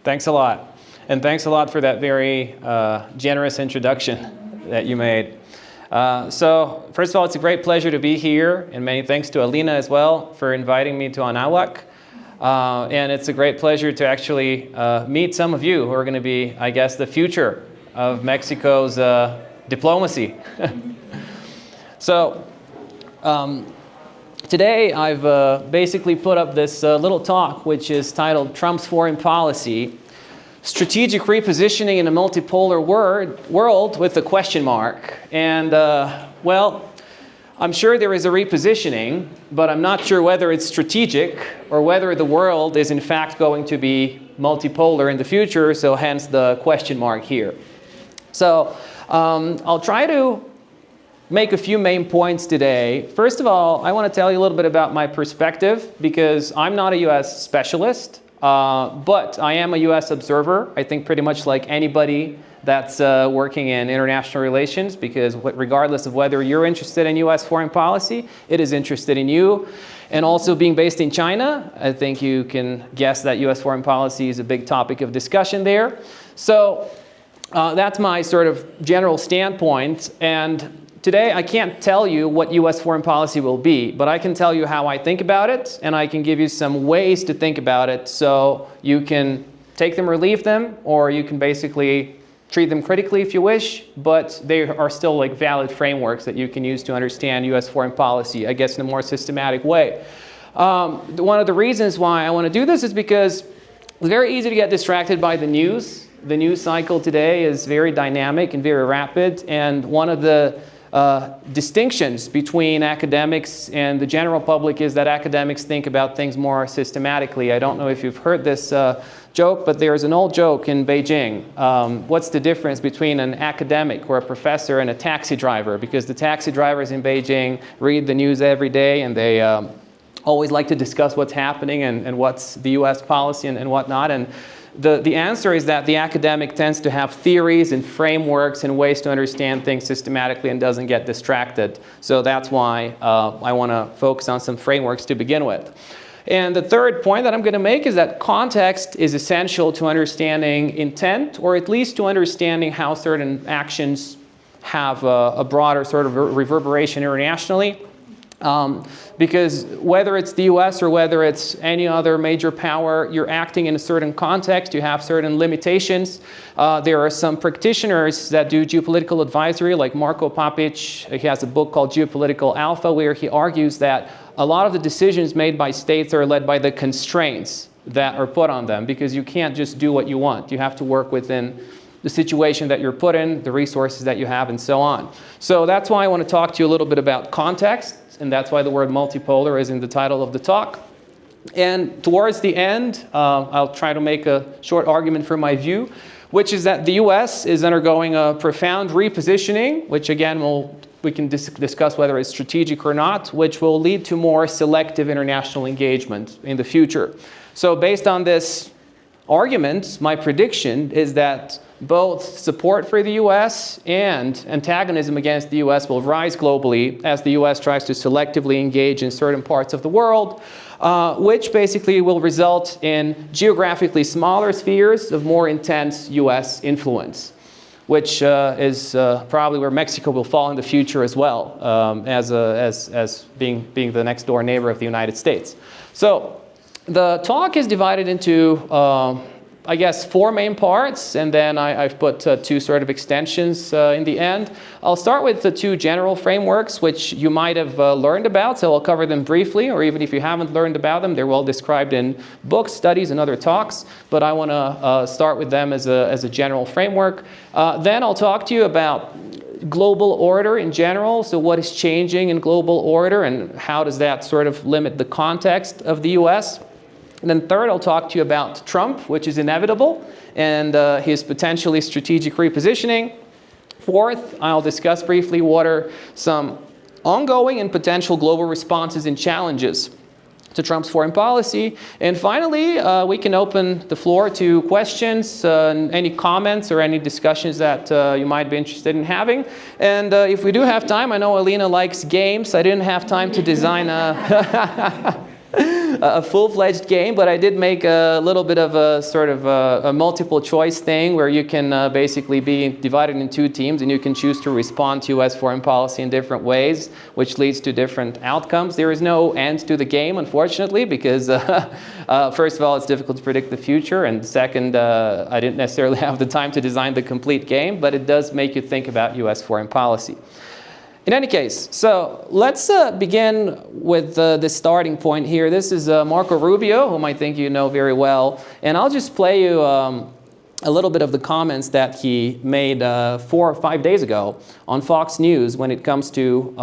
Thanks a lot. And thanks a lot for that very generous introduction that you made. So, first of all, it's a great pleasure to be here, and many thanks to Alina as well for inviting me to Anáhuac. And it's a great pleasure to actually meet some of you who are going to be, I guess, the future of Mexico's diplomacy. So, today I've basically put up this little talk which is titled Trump's Foreign Policy, Strategic Repositioning in a Multipolar World with a question mark. And well, I'm sure there is a repositioning, but I'm not sure whether it's strategic or whether the world is in fact going to be multipolar in the future, so hence the question mark here. So I'll try to make a few main points today. First of all, I want to tell you a little bit about my perspective, because I'm not a US specialist, but I am a US observer, I think pretty much like anybody that's working in international relations, because regardless of whether you're interested in US foreign policy, it is interested in you. And also being based in China, I think you can guess that US foreign policy is a big topic of discussion there. So that's my sort of general standpoint. And today, I can't tell you what US foreign policy will be, but I can tell you how I think about it, and I can give you some ways to think about it so you can take them or leave them, or you can basically treat them critically if you wish, but they are still like valid frameworks that you can use to understand US foreign policy, I guess in a more systematic way. One of the reasons why I want to do this is because it's very easy to get distracted by the news. The news cycle today is very dynamic and very rapid, and one of the distinctions between academics and the general public is that academics think about things more systematically. I don't know if you've heard this joke, but there's an old joke in Beijing. What's the difference between an academic or a professor and a taxi driver? Because the taxi drivers in Beijing read the news every day, and they always like to discuss what's happening and what's the US policy and whatnot. And the answer is that the academic tends to have theories and frameworks and ways to understand things systematically and doesn't get distracted. So that's why I want to focus on some frameworks to begin with. And the third point that I'm going to make is that context is essential to understanding intent, or at least to understanding how certain actions have a broader sort of reverberation internationally. Because whether it's the US or whether it's any other major power, you're acting in a certain context, you have certain limitations. There are some practitioners that do geopolitical advisory, like Marko Papic. He has a book called Geopolitical Alpha, where he argues that a lot of the decisions made by states are led by the constraints that are put on them, because you can't just do what you want. You have to work within the situation that you're put in, the resources that you have, and so on. So that's why I want to talk to you a little bit about context, and that's why the word multipolar is in the title of the talk. And towards the end, I'll try to make a short argument for my view, which is that the US is undergoing a profound repositioning, which again we can discuss whether it's strategic or not, which will lead to more selective international engagement in the future. So based on this argument, my prediction is that both support for the US and antagonism against the US will rise globally as the US tries to selectively engage in certain parts of the world, which basically will result in geographically smaller spheres of more intense US influence, which is probably where Mexico will fall in the future as well, as being the next door neighbor of the United States. So the talk is divided into I guess 4 main parts, and then I've put 2 sort of extensions in the end. I'll start with the 2 general frameworks, which you might have learned about, so I'll cover them briefly, or even if you haven't learned about them, they're well described in books, studies, and other talks, but I want to start with them as a general framework. Then I'll talk to you about global order in general, so what is changing in global order, and how does that sort of limit the context of the US. And then third, I'll talk to you about Trump, which is inevitable, and his potentially strategic repositioning. Fourth, I'll discuss briefly what are some ongoing and potential global responses and challenges to Trump's foreign policy. And finally, we can open the floor to questions, any comments or any discussions that you might be interested in having. And if we do have time, I know Alina likes games. I didn't have time to design a a full-fledged game, but I did make a little bit of a sort of a multiple choice thing where you can basically be divided in two teams and you can choose to respond to U.S. foreign policy in different ways, which leads to different outcomes. There is no end to the game, unfortunately, because first of all, it's difficult to predict the future, and second, I didn't necessarily have the time to design the complete game, but it does make you think about U.S. foreign policy. In any case, so let's begin with the starting point here. This is Marco Rubio, whom I think you know very well, and I'll just play you a little bit of the comments that he made 4 or 5 days ago on Fox News when it comes to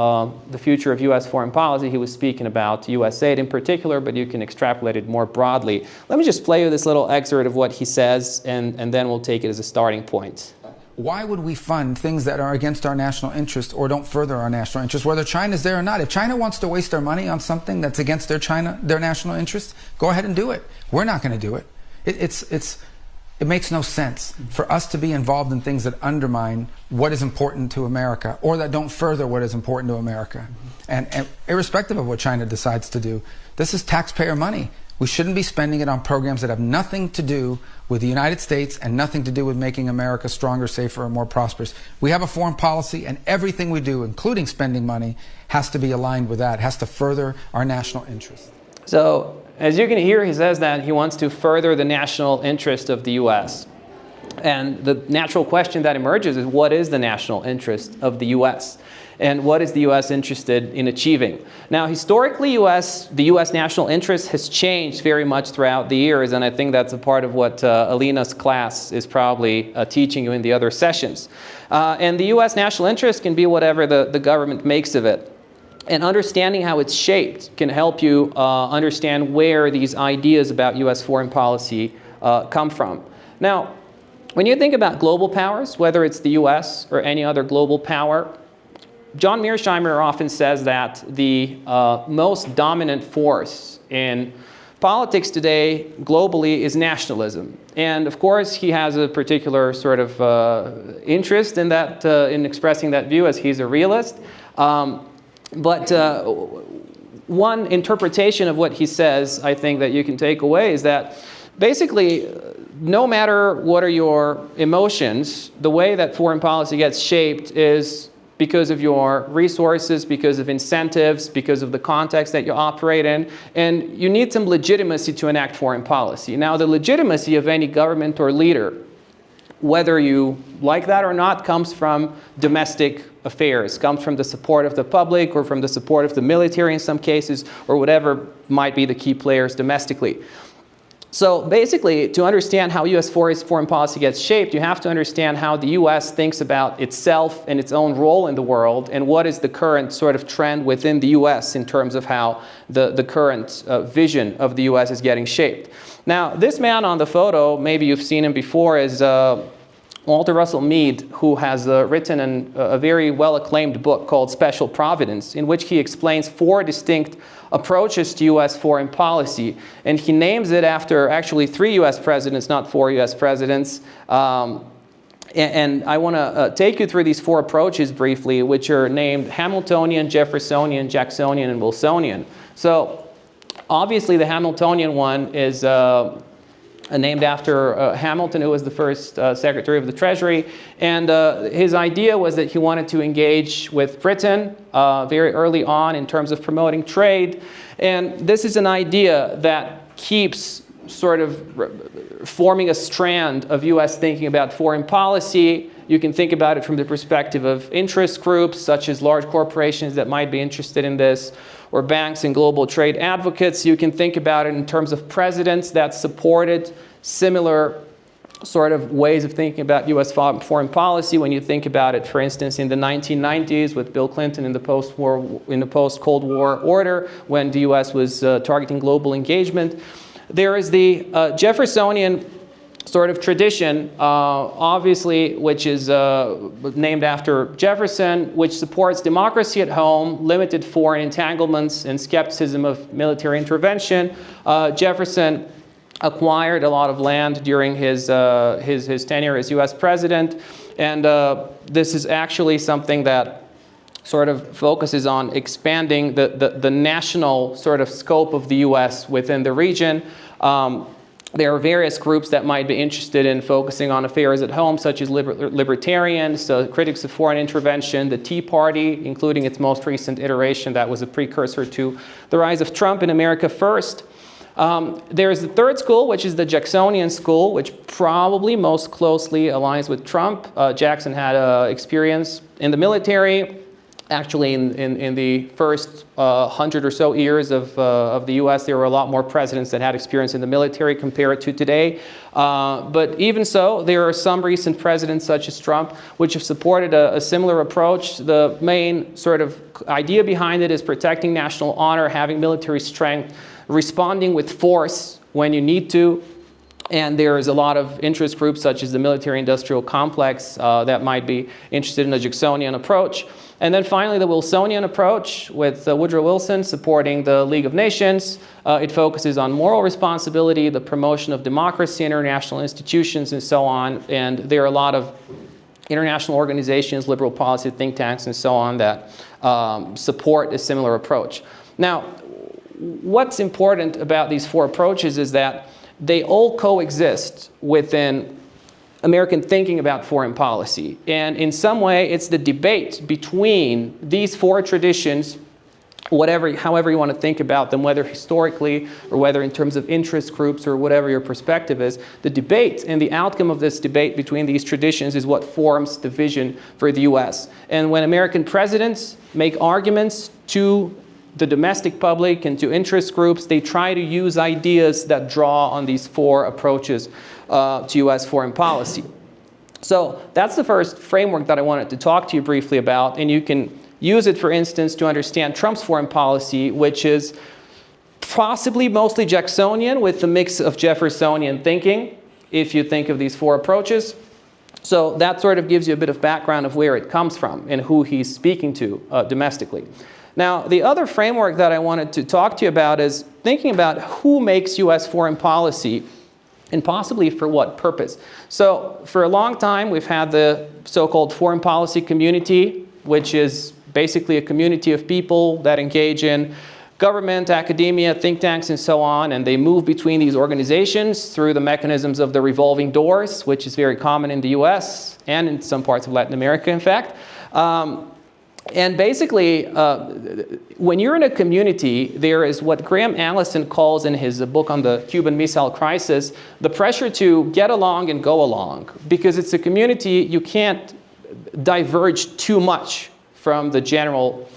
the future of U.S. foreign policy. He was speaking about U.S. aid in particular, but you can extrapolate it more broadly. Let me just play you this little excerpt of what he says, and then we'll take it as a starting point. Why would we fund things that are against our national interest or don't further our national interest, whether China's there or not? If China wants to waste their money on something that's against their national interest, go ahead and do it. We're not going to do it. It makes no sense for us to be involved in things that undermine what is important to America or that don't further what is important to America. And irrespective of what China decides to do, this is taxpayer money. We shouldn't be spending it on programs that have nothing to do with the United States and nothing to do with making America stronger, safer, and more prosperous. We have a foreign policy, and everything we do, including spending money, has to be aligned with that, has to further our national interest. So, as you can hear, he says that he wants to further the national interest of the U.S. And the natural question that emerges is, what is the national interest of the U.S.? And what is the U.S. interested in achieving? Now, historically, the U.S. national interest has changed very much throughout the years, and I think that's a part of what Alina's class is probably teaching you in the other sessions. And the U.S. national interest can be whatever the government makes of it. And understanding how it's shaped can help you understand where these ideas about U.S. foreign policy come from. Now, when you think about global powers, whether it's the U.S. or any other global power, John Mearsheimer often says that the most dominant force in politics today globally is nationalism. And of course, he has a particular sort of interest in that, in expressing that view, as he's a realist. But one interpretation of what he says, I think, that you can take away is that basically, no matter what are your emotions, the way that foreign policy gets shaped is because of your resources, because of incentives, because of the context that you operate in, and you need some legitimacy to enact foreign policy. Now, the legitimacy of any government or leader, whether you like that or not, comes from domestic affairs, comes from the support of the public or from the support of the military in some cases, or whatever might be the key players domestically. So basically, to understand how U.S. foreign policy gets shaped, you have to understand how the U.S. thinks about itself and its own role in the world, and what is the current sort of trend within the U.S. in terms of how the current vision of the U.S. is getting shaped. Now, this man on the photo, maybe you've seen him before, is Walter Russell Mead, who has written a very well-acclaimed book called Special Providence, in which he explains 4 distinct approaches to U.S. foreign policy. And he names it after actually 3 U.S. presidents, not 4 U.S. presidents. And I want to take you through these 4 approaches briefly, which are named Hamiltonian, Jeffersonian, Jacksonian, and Wilsonian. So obviously the Hamiltonian one is named after Hamilton, who was the first Secretary of the Treasury. And his idea was that he wanted to engage with Britain very early on in terms of promoting trade. And this is an idea that keeps sort of forming a strand of U.S. thinking about foreign policy. You can think about it from the perspective of interest groups, such as large corporations that might be interested in this, or banks and global trade advocates. You can think about it in terms of presidents that supported similar sort of ways of thinking about U.S. foreign policy. When you think about it, for instance, in the 1990s with Bill Clinton in the post-Cold War order, when the U.S. was targeting global engagement. There is the Jeffersonian sort of tradition, obviously, which is named after Jefferson, which supports democracy at home, limited foreign entanglements, and skepticism of military intervention. Jefferson acquired a lot of land during his tenure as U.S. president, and this is actually something that sort of focuses on expanding the national sort of scope of the U.S. within the region. There are various groups that might be interested in focusing on affairs at home, such as libertarians, critics of foreign intervention, the Tea Party, including its most recent iteration that was a precursor to the rise of Trump in America First. There is the third school, which is the Jacksonian school, which probably most closely aligns with Trump. Jackson had experience in the military. Actually, in the first 100 or so years of the U.S., there were a lot more presidents that had experience in the military compared to today. But even so, there are some recent presidents, such as Trump, which have supported a similar approach. The main sort of idea behind it is protecting national honor, having military strength, responding with force when you need to. And there is a lot of interest groups, such as the military-industrial complex, that might be interested in a Jacksonian approach. And then finally, the Wilsonian approach, with Woodrow Wilson supporting the League of Nations. It focuses on moral responsibility, the promotion of democracy, international institutions, and so on. And there are a lot of international organizations, liberal policy think tanks, and so on that support a similar approach. Now, what's important about these four approaches is that they all coexist within American thinking about foreign policy. And in some way, it's the debate between these four traditions, however you want to think about them, whether historically or whether in terms of interest groups or whatever your perspective is. The debate and the outcome of this debate between these traditions is what forms the vision for the U.S. And when American presidents make arguments to the domestic public and to interest groups, they try to use ideas that draw on these four approaches to U.S. foreign policy. So that's the first framework that I wanted to talk to you briefly about, and you can use it, for instance, to understand Trump's foreign policy, which is possibly mostly Jacksonian with the mix of Jeffersonian thinking, if you think of these four approaches. So that sort of gives you a bit of background of where it comes from and who he's speaking to domestically. Now, the other framework that I wanted to talk to you about is thinking about who makes U.S. foreign policy and possibly for what purpose. So for a long time, we've had the so-called foreign policy community, which is basically a community of people that engage in government, academia, think tanks, and so on, and they move between these organizations through the mechanisms of the revolving doors, which is very common in the U.S. and in some parts of Latin America, in fact. And basically, when you're in a community, there is what Graham Allison calls in his book on the Cuban Missile Crisis, the pressure to get along and go along. Because it's a community, you can't diverge too much from the general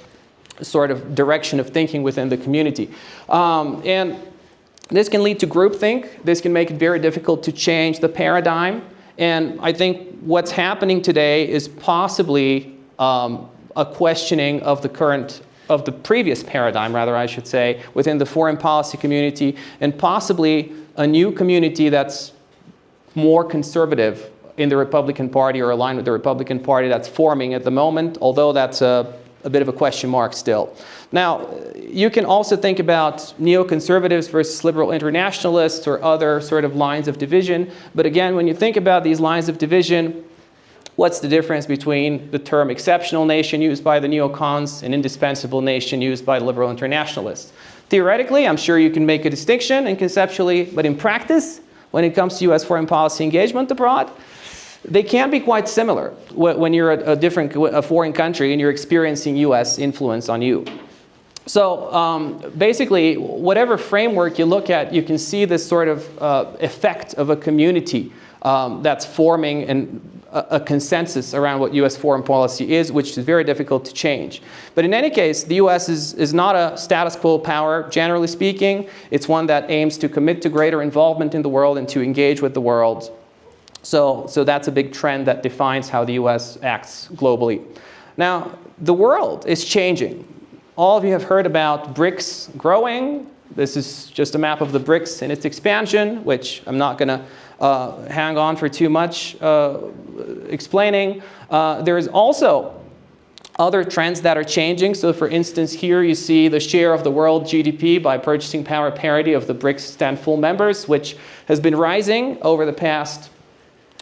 sort of direction of thinking within the community. And this can lead to groupthink. This can make it very difficult to change the paradigm. And I think what's happening today is possibly a questioning of the previous paradigm, rather, I should say, within the foreign policy community, and possibly a new community that's more conservative in the Republican Party or aligned with the Republican Party that's forming at the moment, although that's a bit of a question mark still. Now, you can also think about neoconservatives versus liberal internationalists or other sort of lines of division. But again, when you think about these lines of division, what's the difference between the term exceptional nation used by the neocons and indispensable nation used by liberal internationalists? Theoretically, I'm sure you can make a distinction, and conceptually, but in practice, when it comes to U.S. foreign policy engagement abroad, they can be quite similar when you're a foreign country and you're experiencing U.S. influence on you. So basically, whatever framework you look at, you can see this sort of effect of a community that's forming a consensus around what U.S. foreign policy is, which is very difficult to change. But in any case, the U.S. is not a status quo power, generally speaking. It's one that aims to commit to greater involvement in the world and to engage with the world. So that's a big trend that defines how the U.S. acts globally. Now, the world is changing. All of you have heard about BRICS growing. This is just a map of the BRICS and its expansion, which I'm not going to hang on for too much explaining. There's also other trends that are changing. So for instance, here you see the share of the world GDP by purchasing power parity of the BRICS 10 full members, which has been rising over the past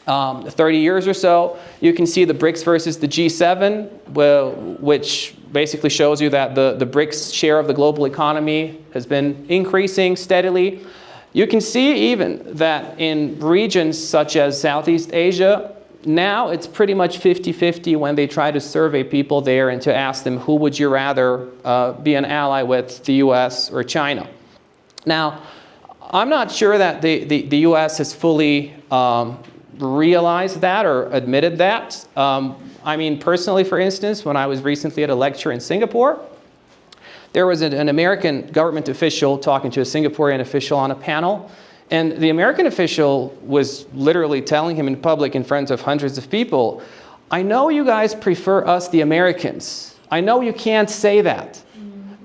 30 years or so. You can see the BRICS versus the G7, which basically shows you that the BRICS share of the global economy has been increasing steadily. You can see even that in regions such as Southeast Asia, now it's pretty much 50-50 when they try to survey people there and to ask them, who would you rather be an ally with, the US or China? Now, I'm not sure that the US has fully realized that or admitted that. I mean, personally, for instance, when I was recently at a lecture in Singapore, there was an American government official talking to a Singaporean official on a panel, and the American official was literally telling him in public in front of hundreds of people, I know you guys prefer us, the Americans. I know you can't say that.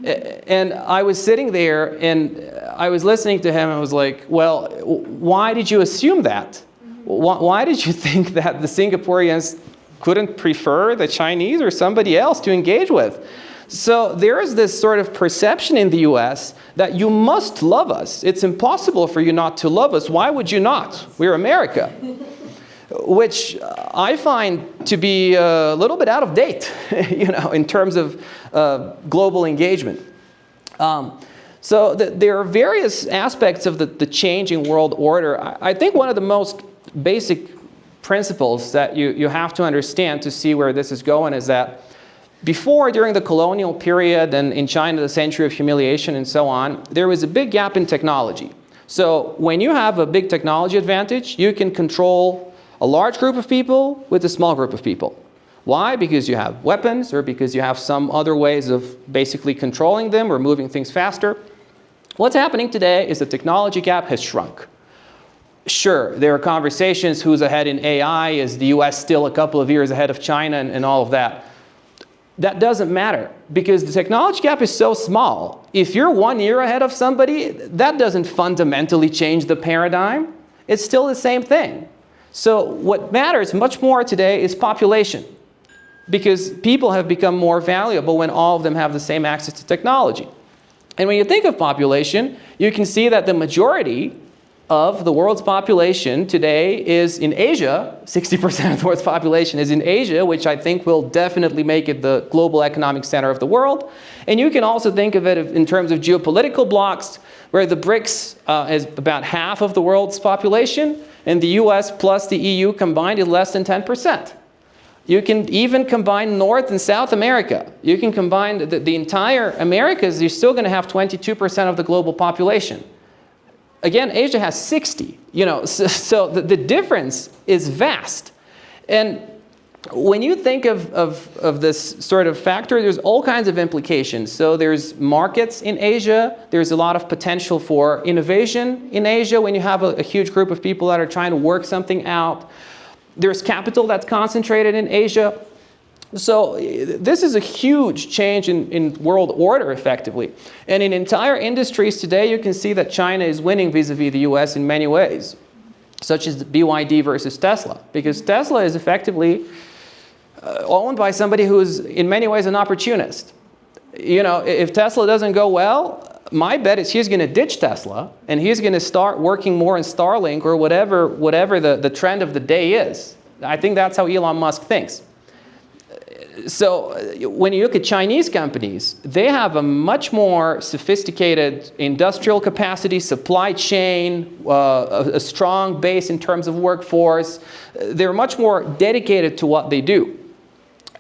And I was sitting there and I was listening to him and I was like, well, why did you assume that? Why did you think that the Singaporeans couldn't prefer the Chinese or somebody else to engage with? So there is this sort of perception in the US that you must love us. It's impossible for you not to love us. Why would you not? We're America. Which I find to be a little bit out of date, in terms of global engagement. So there are various aspects of the changing world order. I think one of the most basic principles that you have to understand to see where this is going is that before, during the colonial period and in China, the century of humiliation and so on, there was a big gap in technology. So when you have a big technology advantage, you can control a large group of people with a small group of people. Why? Because you have weapons or because you have some other ways of basically controlling them or moving things faster. What's happening today is the technology gap has shrunk. Sure, there are conversations who's ahead in AI, is the US still a couple of years ahead of China and all of that. That doesn't matter because the technology gap is so small. If you're 1 year ahead of somebody, that doesn't fundamentally change the paradigm. It's still the same thing. So what matters much more today is population, because people have become more valuable when all of them have the same access to technology. And when you think of population, you can see that the majority of the world's population today is in Asia. 60% of the world's population is in Asia, which I think will definitely make it the global economic center of the world. And you can also think of it in terms of geopolitical blocks, where the BRICS is about half of the world's population, and the US plus the EU combined is less than 10%. You can even combine North and South America. You can combine the entire Americas, you're still going to have 22% of the global population. Again, Asia has 60, so the difference is vast. And when you think of this sort of factor, there's all kinds of implications. So there's markets in Asia. There's a lot of potential for innovation in Asia when you have a huge group of people that are trying to work something out. There's capital that's concentrated in Asia. So this is a huge change in world order, effectively. And in entire industries today, you can see that China is winning vis-a-vis the US in many ways, such as BYD versus Tesla, because Tesla is effectively owned by somebody who is in many ways an opportunist. If Tesla doesn't go well, my bet is he's going to ditch Tesla and he's going to start working more in Starlink or whatever the trend of the day is. I think that's how Elon Musk thinks. So when you look at Chinese companies, they have a much more sophisticated industrial capacity, supply chain, a strong base in terms of workforce. They're much more dedicated to what they do.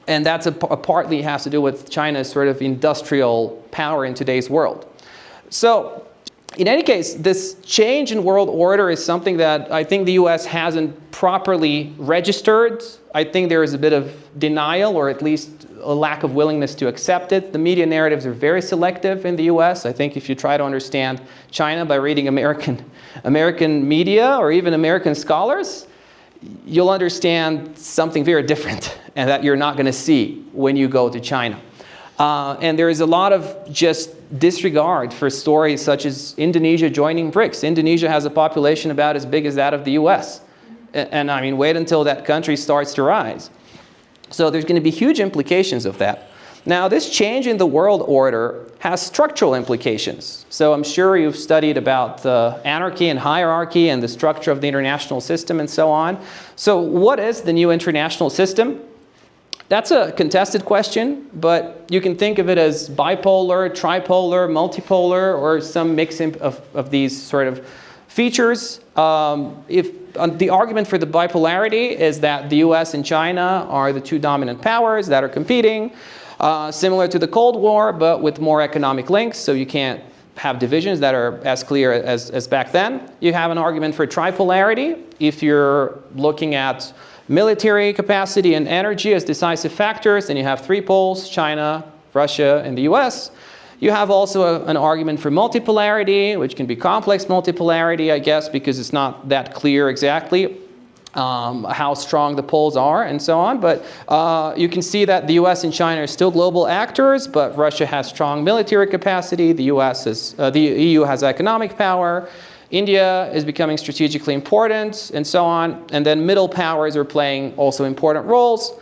And that's partly has to do with China's sort of industrial power in today's world. So in any case, this change in world order is something that I think the US hasn't properly registered. I think there is a bit of denial, or at least a lack of willingness to accept it. The media narratives are very selective in the US. I think if you try to understand China by reading American media or even American scholars, you'll understand something very different and that you're not going to see when you go to China. And there is a lot of just disregard for stories such as Indonesia joining BRICS. Indonesia has a population about as big as that of the US. And I mean, wait until that country starts to rise. So there's going to be huge implications of that. Now, this change in the world order has structural implications. So I'm sure you've studied about anarchy and hierarchy and the structure of the international system and so on. So what is the new international system? That's a contested question, but you can think of it as bipolar, tripolar, multipolar, or some mix of these sort of features. The argument for the bipolarity is that the US and China are the two dominant powers that are competing, similar to the Cold War, but with more economic links, so you can't have divisions that are as clear as back then. You have an argument for tripolarity if you're looking at military capacity and energy as decisive factors, and you have three poles, China, Russia, and the US. You have also an argument for multipolarity, which can be complex multipolarity, I guess, because it's not that clear exactly how strong the poles are and so on. But you can see that the US and China are still global actors, but Russia has strong military capacity, the EU has economic power, India is becoming strategically important, and so on. And then middle powers are playing also important roles.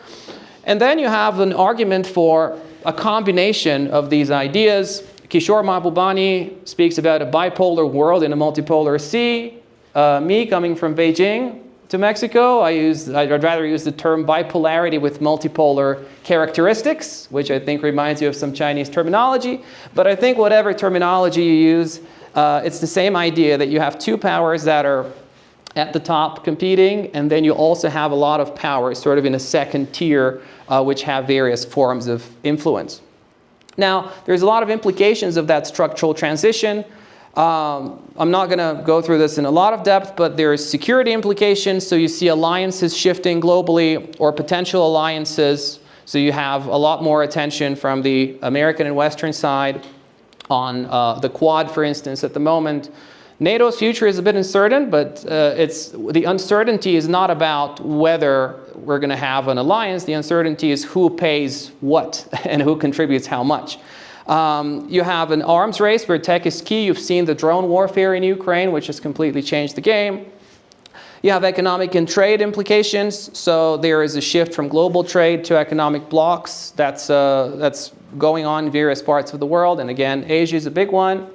And then you have an argument for a combination of these ideas. Kishore Mahbubani speaks about a bipolar world in a multipolar sea. Me, coming from Beijing to Mexico, I'd rather use the term bipolarity with multipolar characteristics, which I think reminds you of some Chinese terminology. But I think whatever terminology you use, it's the same idea that you have two powers that are at the top competing, and then you also have a lot of powers sort of in a second tier, which have various forms of influence. Now, there's a lot of implications of that structural transition. I'm not going to go through this in a lot of depth, but there's security implications. So you see alliances shifting globally, or potential alliances. So you have a lot more attention from the American and Western side on the Quad, for instance, at the moment. NATO's future is a bit uncertain, but the uncertainty is not about whether we're going to have an alliance. The uncertainty is who pays what and who contributes how much. You have an arms race where tech is key. You've seen the drone warfare in Ukraine, which has completely changed the game. You have economic and trade implications. So there is a shift from global trade to economic blocks. That's going on in various parts of the world. And again, Asia is a big one.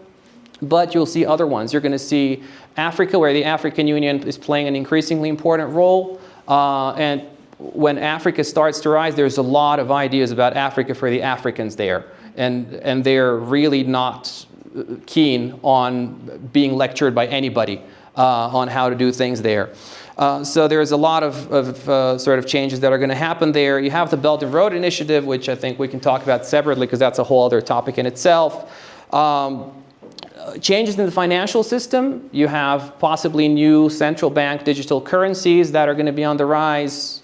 But you'll see other ones. You're going to see Africa, where the African Union is playing an increasingly important role. And when Africa starts to rise, there's a lot of ideas about Africa for the Africans there. And they're really not keen on being lectured by anybody on how to do things there. So there's a lot of sort of changes that are going to happen there. You have the Belt and Road Initiative, which I think we can talk about separately because that's a whole other topic in itself. Changes in the financial system. You have possibly new central bank digital currencies that are going to be on the rise.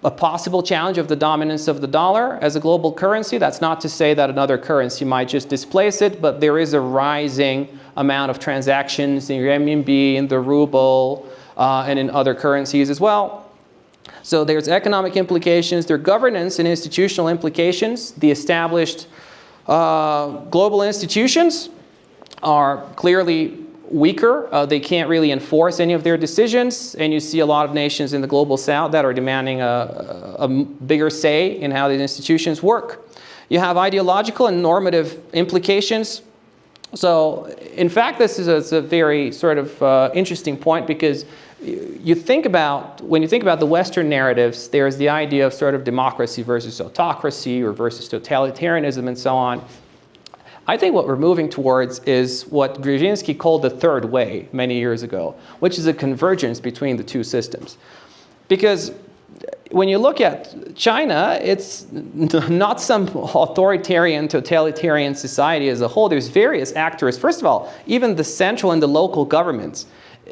A possible challenge of the dominance of the dollar as a global currency. That's not to say that another currency might just displace it, but there is a rising amount of transactions in renminbi, in the ruble, and in other currencies as well. So there's economic implications, there are governance and institutional implications. The established global institutions are clearly weaker. They can't really enforce any of their decisions, and you see a lot of nations in the global south that are demanding a bigger say in how these institutions work. You have ideological and normative implications. So in fact, this is a very sort of interesting point, because when you think about the Western narratives, there's the idea of sort of democracy versus autocracy or versus totalitarianism and so on. I think what we're moving towards is what Brzezinski called the third way many years ago, which is a convergence between the two systems. Because when you look at China, it's not some authoritarian, totalitarian society as a whole. There's various actors. First of all, even the central and the local governments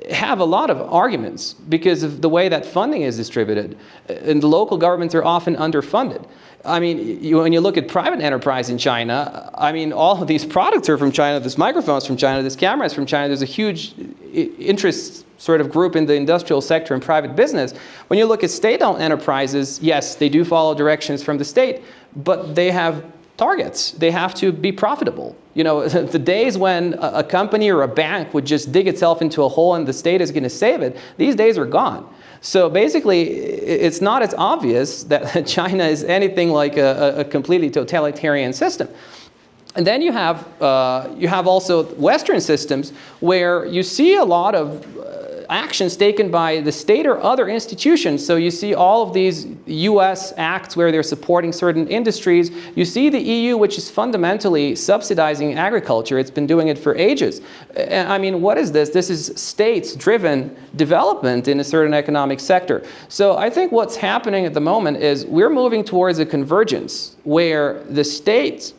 have a lot of arguments because of the way that funding is distributed. And the local governments are often underfunded. I mean, when you look at private enterprise in China, I mean, all of these products are from China. This microphone's from China. This camera is from China. There's a huge interest sort of group in the industrial sector and private business. When you look at state-owned enterprises, yes, they do follow directions from the state, but they have targets. They have to be profitable. You know, the days when a company or a bank would just dig itself into a hole and the state is going to save it, these days are gone. So basically, it's not as obvious that China is anything like a completely totalitarian system. And then you have also Western systems where you see a lot of actions taken by the state or other institutions. So you see all of these US acts where they're supporting certain industries. You see the EU, which is fundamentally subsidizing agriculture. It's been doing it for ages. I mean, what is this? This is states-driven development in a certain economic sector. So I think what's happening at the moment is we're moving towards a convergence where the states,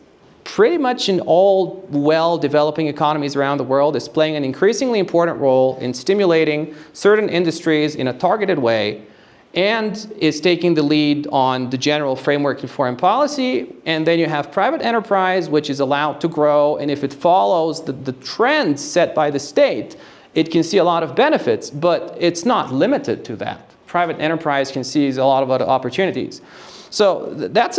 pretty much in all well-developing economies around the world, is playing an increasingly important role in stimulating certain industries in a targeted way, and is taking the lead on the general framework in foreign policy. And then you have private enterprise, which is allowed to grow, and if it follows the trends set by the state, it can see a lot of benefits, but it's not limited to that. Private enterprise can seize a lot of other opportunities. So that's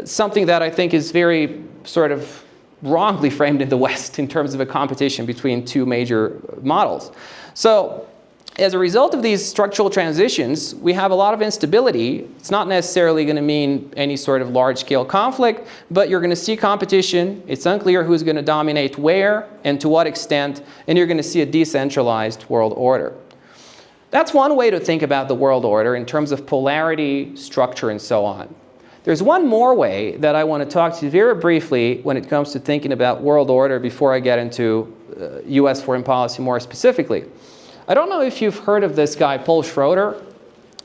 something that I think is very sort of wrongly framed in the West in terms of a competition between two major models. So as a result of these structural transitions, we have a lot of instability. It's not necessarily going to mean any sort of large-scale conflict, but you're going to see competition. It's unclear who's going to dominate where and to what extent, and you're going to see a decentralized world order. That's one way to think about the world order in terms of polarity, structure, and so on. There's one more way that I want to talk to you very briefly when it comes to thinking about world order before I get into US foreign policy more specifically. I don't know if you've heard of this guy, Paul Schroeder.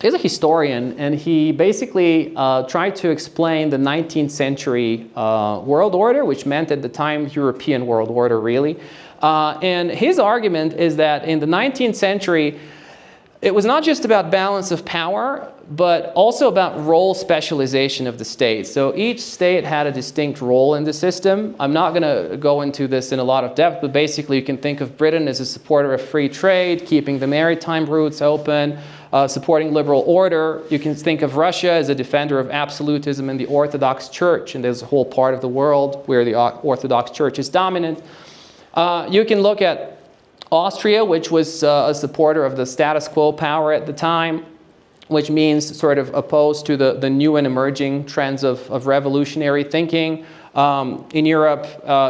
He's a historian, and he basically tried to explain the 19th century world order, which meant at the time European world order, really. And his argument is that in the 19th century, it was not just about balance of power, but also about role specialization of the state. So each state had a distinct role in the system. I'm not going to go into this in a lot of depth, but basically you can think of Britain as a supporter of free trade, keeping the maritime routes open, supporting liberal order. You can think of Russia as a defender of absolutism in the Orthodox Church, and there's a whole part of the world where the Orthodox Church is dominant. You can look at Austria, which was a supporter of the status quo power at the time, which means sort of opposed to the new and emerging trends of revolutionary thinking. In Europe,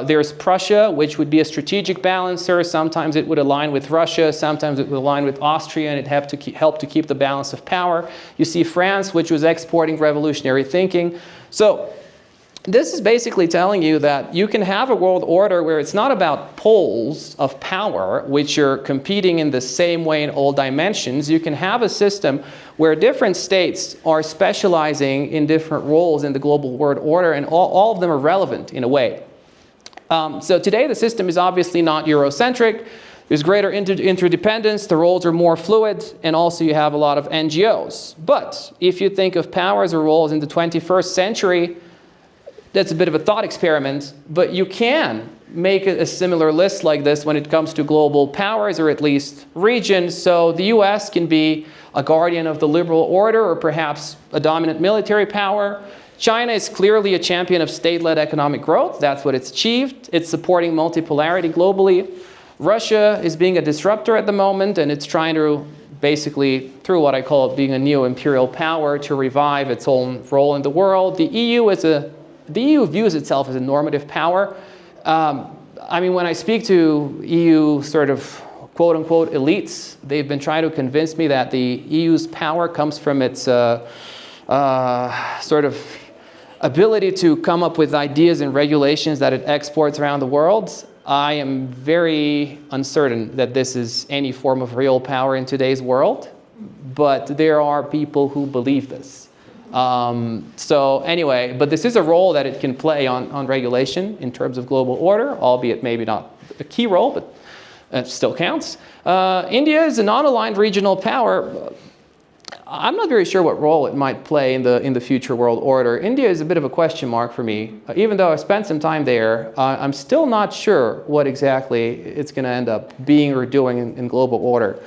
there's Prussia, which would be a strategic balancer. Sometimes it would align with Russia, sometimes it would align with Austria, and it helped to keep the balance of power. You see France, which was exporting revolutionary thinking. So this is basically telling you that you can have a world order where it's not about poles of power, which are competing in the same way in all dimensions. You can have a system where different states are specializing in different roles in the global world order, and all of them are relevant in a way. So today the system is obviously not Eurocentric. There's greater interdependence, the roles are more fluid, and also you have a lot of NGOs. But if you think of powers or roles in the 21st century, that's a bit of a thought experiment, but you can make a similar list like this when it comes to global powers, or at least regions. So the US can be a guardian of the liberal order, or perhaps a dominant military power. China is clearly a champion of state-led economic growth. That's what it's achieved. It's supporting multipolarity globally. Russia is being a disruptor at the moment, and it's trying to basically, through what I call it being a neo-imperial power, to revive its own role in the world. The EU views itself as a normative power. I mean, when I speak to EU sort of quote-unquote elites, they've been trying to convince me that the EU's power comes from its sort of ability to come up with ideas and regulations that it exports around the world. I am very uncertain that this is any form of real power in today's world, but there are people who believe this. So anyway, but this is a role that it can play on regulation in terms of global order, albeit maybe not a key role, but it still counts. India is a non-aligned regional power. I'm not very sure what role it might play in the future world order. India is a bit of a question mark for me. Even though I've spent some time there, I'm still not sure what exactly it's going to end up being or doing in global order.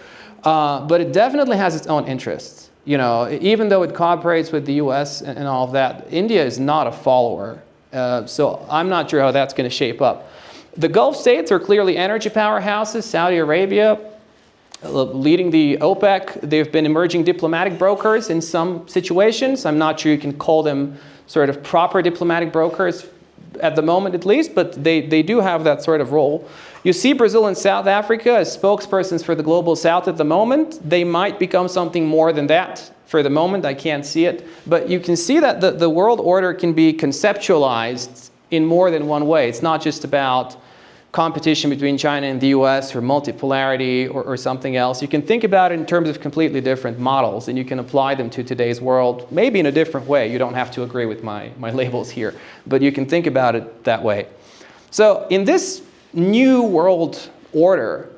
But it definitely has its own interests. You know, even though it cooperates with the US and all of that, India is not a follower. So I'm not sure how that's going to shape up. The Gulf states are clearly energy powerhouses. Saudi Arabia, leading the OPEC. They've been emerging diplomatic brokers in some situations. I'm not sure you can call them sort of proper diplomatic brokers at the moment at least, but they do have that sort of role. You see Brazil and South Africa as spokespersons for the Global South at the moment. They might become something more than that. For the moment, I can't see it. But you can see that the world order can be conceptualized in more than one way. It's not just about competition between China and the US or multipolarity or something else. You can think about it in terms of completely different models, and you can apply them to today's world, maybe in a different way. You don't have to agree with my labels here, but you can think about it that way. So in this new world order,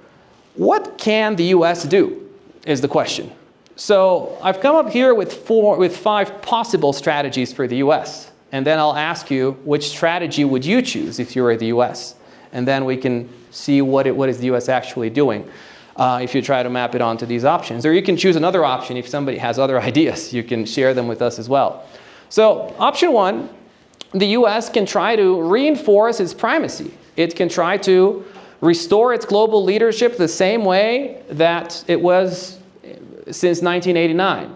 what can the US do is the question. So I've come up here with 5 possible strategies for the US, and then I'll ask you which strategy would you choose if you were the US? And then we can see what is the US actually doing if you try to map it onto these options. Or you can choose another option. If somebody has other ideas, you can share them with us as well. So option 1, the US can try to reinforce its primacy. It can try to restore its global leadership the same way that it was since 1989.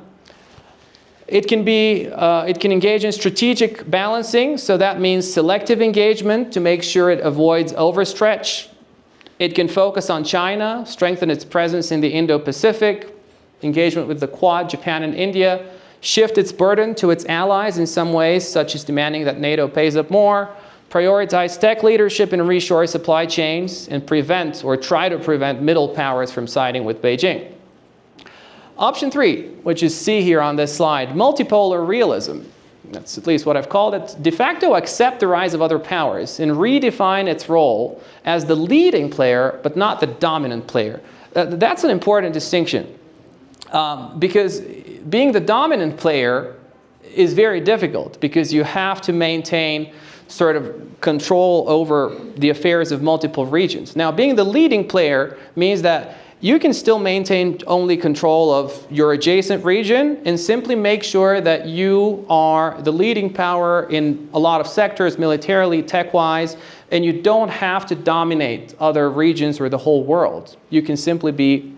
It can engage in strategic balancing, so that means selective engagement to make sure it avoids overstretch. It can focus on China, strengthen its presence in the Indo-Pacific, engagement with the Quad, Japan, and India, shift its burden to its allies in some ways, such as demanding that NATO pays up more, prioritize tech leadership and reshore supply chains, and prevent or try to prevent middle powers from siding with Beijing. Option 3, which is C here on this slide, multipolar realism. That's at least what I've called it. De facto accept the rise of other powers and redefine its role as the leading player, but not the dominant player. That's an important distinction because being the dominant player is very difficult because you have to maintain sort of control over the affairs of multiple regions. Now, being the leading player means that you can still maintain only control of your adjacent region and simply make sure that you are the leading power in a lot of sectors, militarily, tech-wise, and you don't have to dominate other regions or the whole world. You can simply be,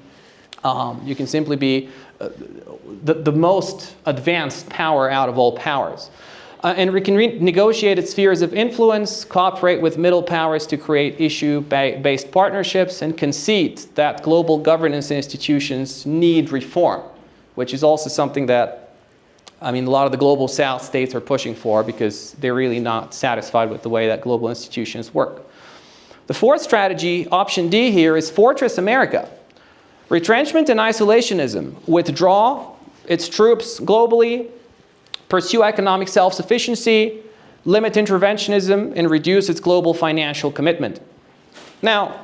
the most advanced power out of all powers. And we can negotiate its spheres of influence, cooperate with middle powers to create issue-based partnerships, and concede that global governance institutions need reform, which is also something that, a lot of the global South states are pushing for because they're really not satisfied with the way that global institutions work. The 4th strategy, option D here, is Fortress America. Retrenchment and isolationism. Withdraw its troops globally, pursue economic self-sufficiency, limit interventionism, and reduce its global financial commitment. Now,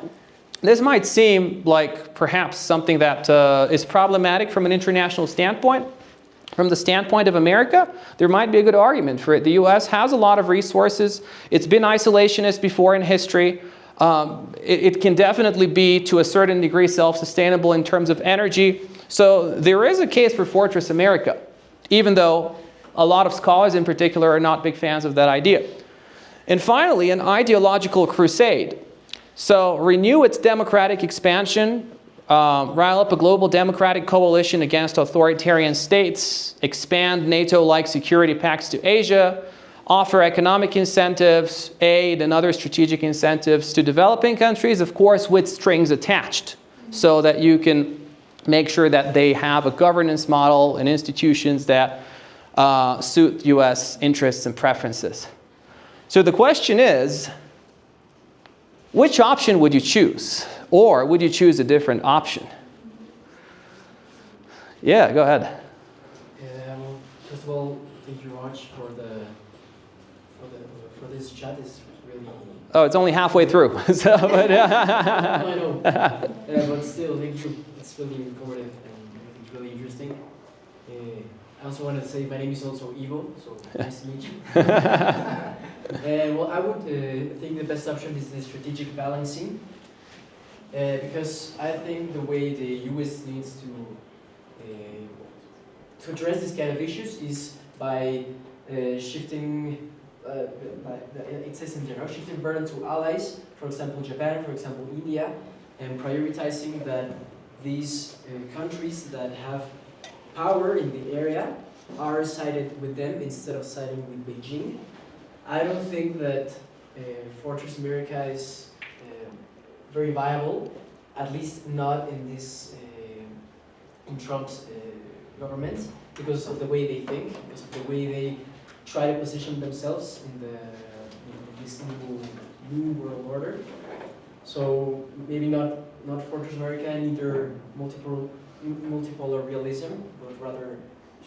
this might seem like perhaps something that is problematic from an international standpoint. From the standpoint of America, there might be a good argument for it. The US has a lot of resources. It's been isolationist before in history. It can definitely be, to a certain degree, self-sustainable in terms of energy. So there is a case for Fortress America, even though a lot of scholars in particular are not big fans of that idea. And finally, an ideological crusade. So renew its democratic expansion, rile up a global democratic coalition against authoritarian states, expand NATO-like security pacts to Asia, offer economic incentives, aid, and other strategic incentives to developing countries, of course, with strings attached, so that you can make sure that they have a governance model and institutions that suit US interests and preferences. So the question is, which option would you choose? Or would you choose a different option? Yeah, go ahead. Well, first of all, thank you very much for this chat. It's really. Oh, it's only halfway through. So, but, I know. But still, thank you. It's really informative and it's really interesting. I also wanted to say my name is also Ivo, so nice to meet you. Well, I would think the best option is the strategic balancing, because I think the way the US needs to address this kind of issues is by shifting, it says in general, shifting burden to allies, for example Japan, for example India, and prioritizing that these countries that have power in the area are sided with them instead of siding with Beijing. I don't think that Fortress America is very viable, at least not in this in Trump's government, because of the way they think, because of the way they try to position themselves in this new world order. So maybe not Fortress America, neither multipolar realism, but rather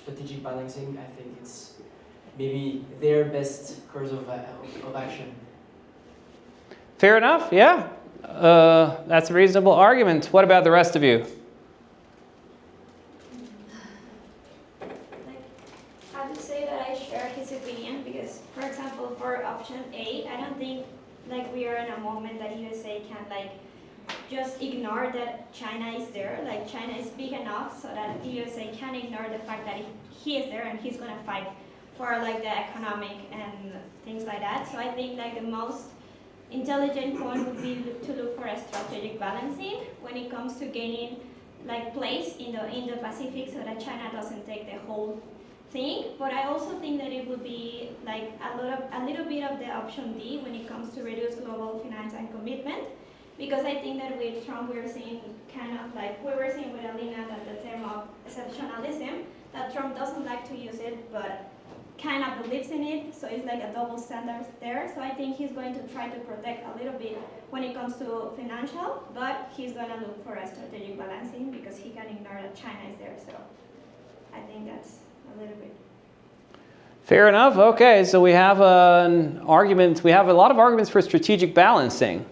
strategic balancing. I think it's maybe their best course of action. Fair enough, yeah. That's a reasonable argument. What about the rest of you? I would say that I share his opinion because, for example, for option A, I don't think like we are in a moment that USA can like just ignore that China is there. Like China is big enough so that the USA can ignore the fact that he is there and he's gonna fight for like the economic and things like that. So I think like the most intelligent point would be to look for a strategic balancing when it comes to gaining like place in the Indo-Pacific so that China doesn't take the whole thing. But I also think that it would be like a little bit of the option D when it comes to reduce global finance and commitment. Because I think that with Trump we're seeing kind of like we were seeing with Alina that the term of exceptionalism, that Trump doesn't like to use it but kind of believes in it, so it's like a double standard there. So I think he's going to try to protect a little bit when it comes to financial, but he's going to look for a strategic balancing because he can ignore that China is there. So I think that's a little bit. Fair enough. Okay, so we have an argument. We have a lot of arguments for strategic balancing.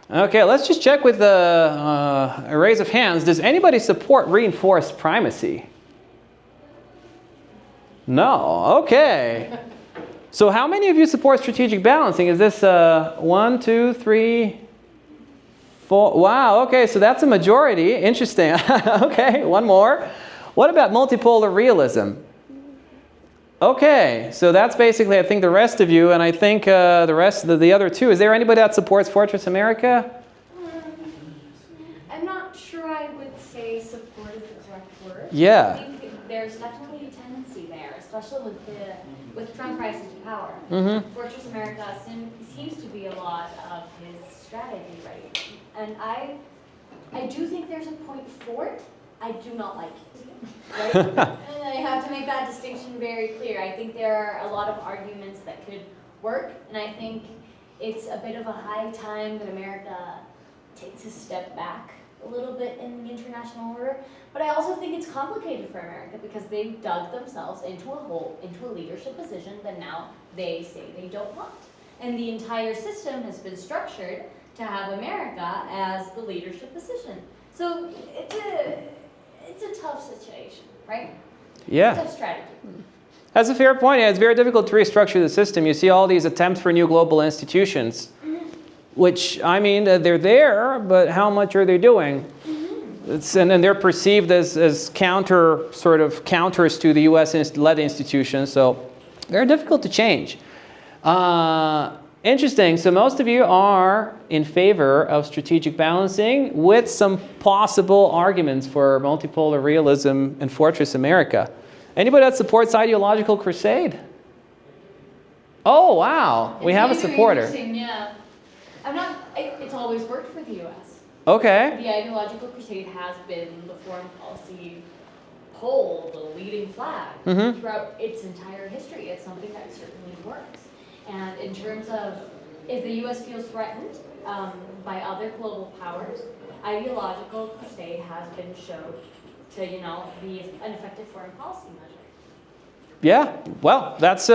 Okay, let's just check with a raise of hands. Does anybody support reinforced primacy? No. Okay. So how many of you support strategic balancing? Is this 1, 2, 3, 4? Wow. Okay, so that's a majority. Interesting. Okay, one more. What about multipolar realism? Okay, so that's basically, I think, the rest of you, and I think the rest of the other two. Is there anybody that supports Fortress America? I'm not sure I would say support is the correct word. Yeah. I think there's definitely a tendency there, especially with Trump rising to power. Mm-hmm. Fortress America seems to be a lot of his strategy, right? And I do think there's a point for it. I do not like it. Right? And I have to make that distinction very clear. I think there are a lot of arguments that could work, and I think it's a bit of a high time that America takes a step back a little bit in the international order. But I also think it's complicated for America because they've dug themselves into a leadership position that now they say they don't want. And the entire system has been structured to have America as the leadership position. So it's a tough situation, right? Yeah. It's a tough strategy. That's a fair point. Yeah, it's very difficult to restructure the system. You see all these attempts for new global institutions, which, I mean, they're there, but how much are they doing? And they're perceived as counters to the US-led institutions, so they're difficult to change. Interesting. So most of you are in favor of strategic balancing with some possible arguments for multipolar realism and Fortress America. Anybody that supports ideological crusade? Oh, wow. We have a supporter. Yeah. It's always worked for the U.S. Okay. The ideological crusade has been the foreign policy pole, the leading flag throughout its entire history. It's something that certainly works. And in terms of if the U.S. feels threatened by other global powers, ideological crusade has been shown to, be an effective foreign policy measure. Yeah, well, that's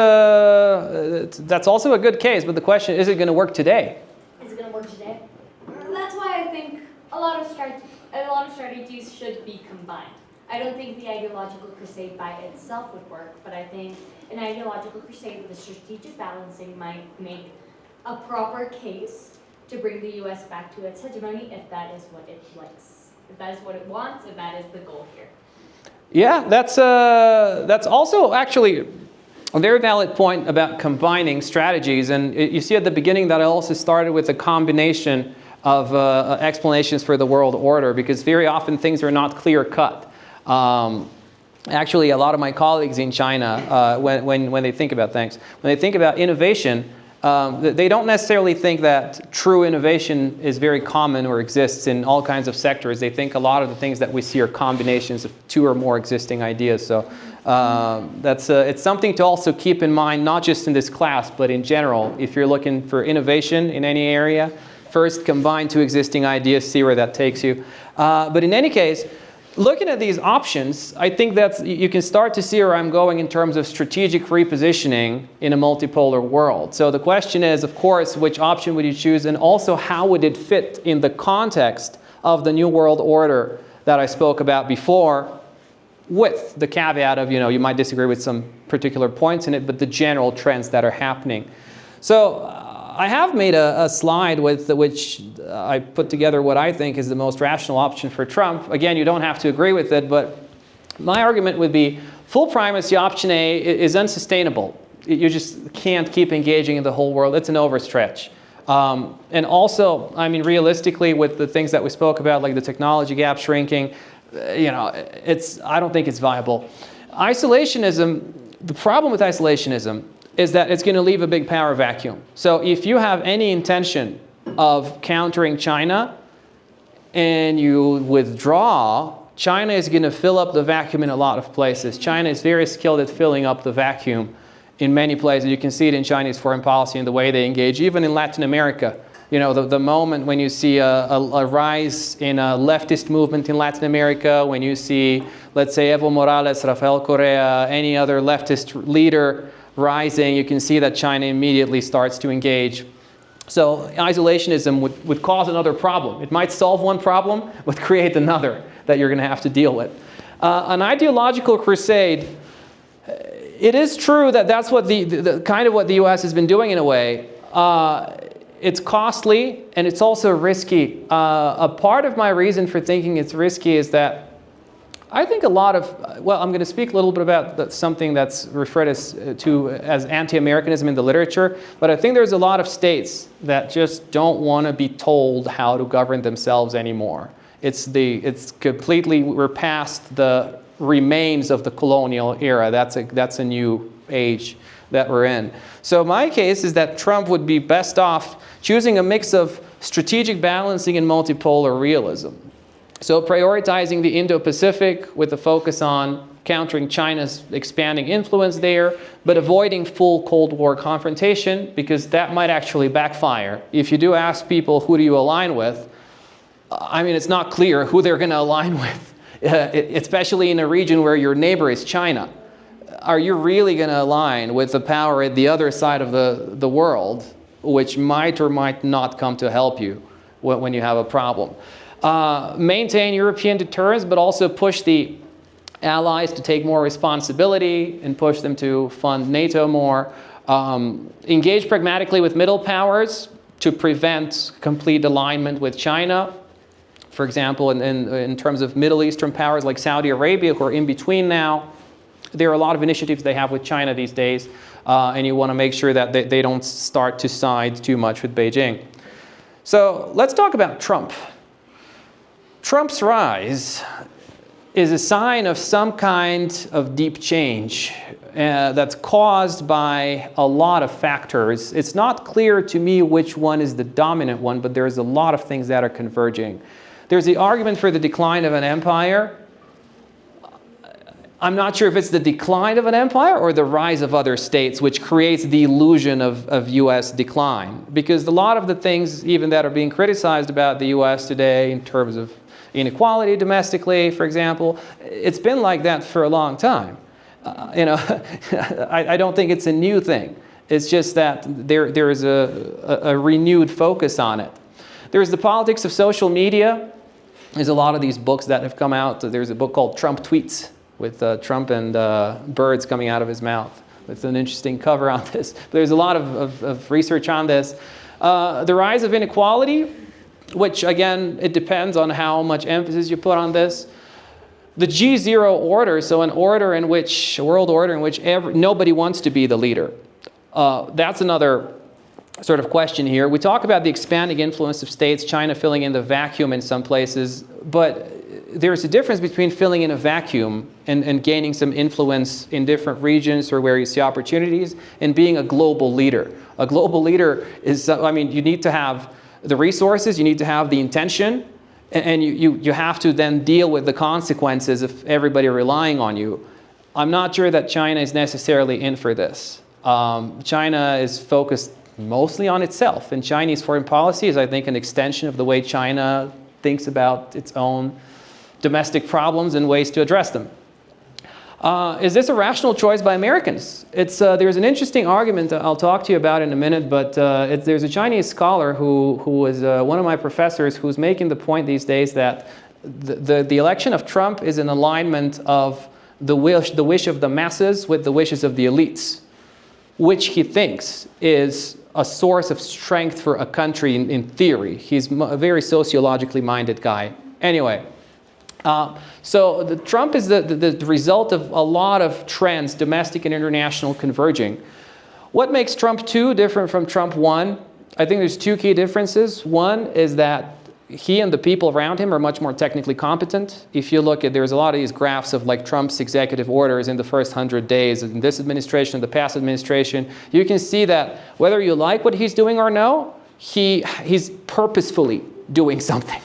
also a good case, but the question, is it going to work today? Is it going to work today? That's why I think a lot of strategies should be combined. I don't think the ideological crusade by itself would work, but I think an ideological crusade with a strategic balancing might make a proper case to bring the U.S. back to its hegemony if that is what it likes, if that is what it wants, if that is the goal here. Yeah, that's also actually a very valid point about combining strategies. And you see at the beginning that I also started with a combination explanations for the world order, because very often things are not clear cut. Actually, a lot of my colleagues in China, when they think about things, when they think about innovation, they don't necessarily think that true innovation is very common or exists in all kinds of sectors. They think a lot of the things that we see are combinations of two or more existing ideas. So it's something to also keep in mind, not just in this class, but in general. If you're looking for innovation in any area, first combine two existing ideas, see where that takes you. But in any case, looking at these options, I think that you can start to see where I'm going in terms of strategic repositioning in a multipolar world. So the question is, of course, which option would you choose, and also how would it fit in the context of the new world order that I spoke about before, with the caveat of, you might disagree with some particular points in it, but the general trends that are happening. So I have made a slide with which I put together what I think is the most rational option for Trump. Again, you don't have to agree with it, but my argument would be full primacy option A is unsustainable. You just can't keep engaging in the whole world. It's an overstretch. And also, I mean, realistically, with the things that we spoke about, like the technology gap shrinking, I don't think it's viable. Isolationism, the problem with isolationism is that it's going to leave a big power vacuum. So if you have any intention of countering China and you withdraw, China is going to fill up the vacuum in a lot of places. China is very skilled at filling up the vacuum in many places. You can see it in Chinese foreign policy and the way they engage, even in Latin America. The moment when you see a rise in a leftist movement in Latin America, when you see, let's say, Evo Morales, Rafael Correa, any other leftist leader rising, you can see that China immediately starts to engage. So isolationism would cause another problem. It might solve one problem, but create another that you're going to have to deal with. An ideological crusade, it is true that that's what the kind of what the U.S. has been doing in a way. It's costly and it's also risky. A part of my reason for thinking it's risky is that I think a lot of, I'm going to speak a little bit about something that's referred to as anti-Americanism in the literature, but I think there's a lot of states that just don't want to be told how to govern themselves anymore. It's completely, we're past the remains of the colonial era. That's a new age that we're in. So my case is that Trump would be best off choosing a mix of strategic balancing and multipolar realism. So prioritizing the Indo-Pacific with a focus on countering China's expanding influence there, but avoiding full Cold War confrontation, because that might actually backfire. If you do ask people, who do you align with? I mean, it's not clear who they're going to align with, especially in a region where your neighbor is China. Are you really going to align with the power at the other side of the world, which might or might not come to help you when you have a problem? Maintain European deterrence, but also push the allies to take more responsibility and push them to fund NATO more. Engage pragmatically with middle powers to prevent complete alignment with China. For example, in terms of Middle Eastern powers like Saudi Arabia, who are in between now, there are a lot of initiatives they have with China these days, and you want to make sure that they don't start to side too much with Beijing. So let's talk about Trump. Trump's rise is a sign of some kind of deep change that's caused by a lot of factors. It's not clear to me which one is the dominant one, but there's a lot of things that are converging. There's the argument for the decline of an empire. I'm not sure if it's the decline of an empire or the rise of other states, which creates the illusion of U.S. decline. Because a lot of the things even that are being criticized about the U.S. today in terms of inequality domestically, for example, it's been like that for a long time. I don't think it's a new thing. It's just that there is a renewed focus on it. There's the politics of social media. There's a lot of these books that have come out. There's a book called Trump Tweets, with Trump and birds coming out of his mouth. It's an interesting cover on this. But there's a lot of research on this. The rise of inequality, which again, it depends on how much emphasis you put on this. The G0 order, so a world order in which nobody wants to be the leader. That's another sort of question here. We talk about the expanding influence of states, China filling in the vacuum in some places, but there's a difference between filling in a vacuum and gaining some influence in different regions or where you see opportunities and being a global leader. A global leader is, I mean, you need to have the resources, you need to have the intention, and you have to then deal with the consequences of everybody relying on you. I'm not sure that China is necessarily in for this. China is focused mostly on itself, and Chinese foreign policy is, I think, an extension of the way China thinks about its own domestic problems and ways to address them. Is this a rational choice by Americans? There's an interesting argument that I'll talk to you about in a minute, but there's a Chinese scholar who is one of my professors who's making the point these days that the election of Trump is an alignment of the wish of the masses with the wishes of the elites, which he thinks is a source of strength for a country in theory. He's a very sociologically minded guy. Anyway, so Trump is the result of a lot of trends, domestic and international, converging. What makes Trump 2 different from Trump 1? I think there's two key differences. One is that he and the people around him are much more technically competent. If you look at, there's a lot of these graphs of like Trump's executive orders in the first 100 days, in this administration, the past administration, you can see that whether you like what he's doing or no, he's purposefully doing something.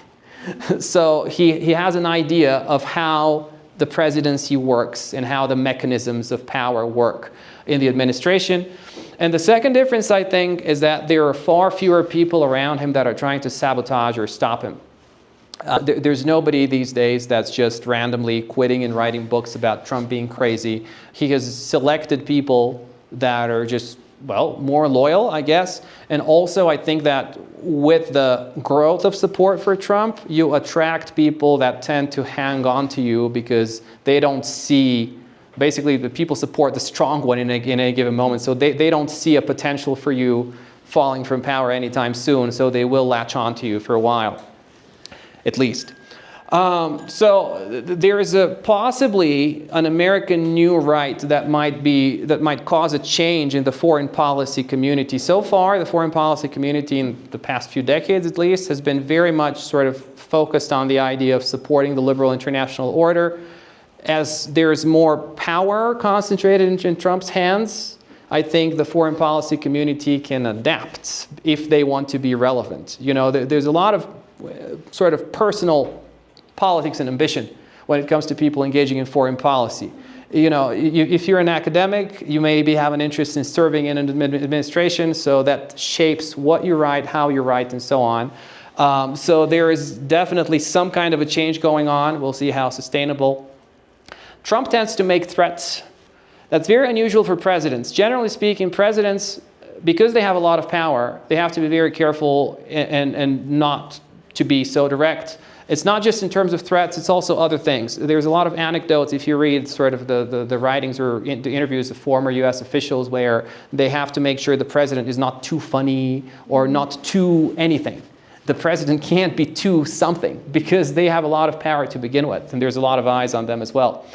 So he has an idea of how the presidency works and how the mechanisms of power work in the administration. And the second difference, I think, is that there are far fewer people around him that are trying to sabotage or stop him. There's nobody these days that's just randomly quitting and writing books about Trump being crazy. He has selected people that are just, well, more loyal, I guess. And also, I think that with the growth of support for Trump, you attract people that tend to hang on to you because they don't see, basically the people support the strong one in any given moment. So they don't see a potential for you falling from power anytime soon. So they will latch on to you for a while, at least. So there is possibly an American new right that might cause a change in the foreign policy community. So far, the foreign policy community in the past few decades, at least, has been very much sort of focused on the idea of supporting the liberal international order. As there's more power concentrated in Trump's hands, I think the foreign policy community can adapt if they want to be relevant. You know, there's a lot of sort of personal politics and ambition when it comes to people engaging in foreign policy. You know, if you're an academic, you maybe have an interest in serving in an administration, so that shapes what you write, how you write, and so on. So there is definitely some kind of a change going on. We'll see how sustainable. Trump tends to make threats. That's very unusual for presidents. Generally speaking, presidents, because they have a lot of power, they have to be very careful and not to be so direct. It's not just in terms of threats, it's also other things. There's a lot of anecdotes if you read sort of the writings or the interviews of former US officials where they have to make sure the president is not too funny or not too anything. The president can't be too something because they have a lot of power to begin with, and there's a lot of eyes on them as well.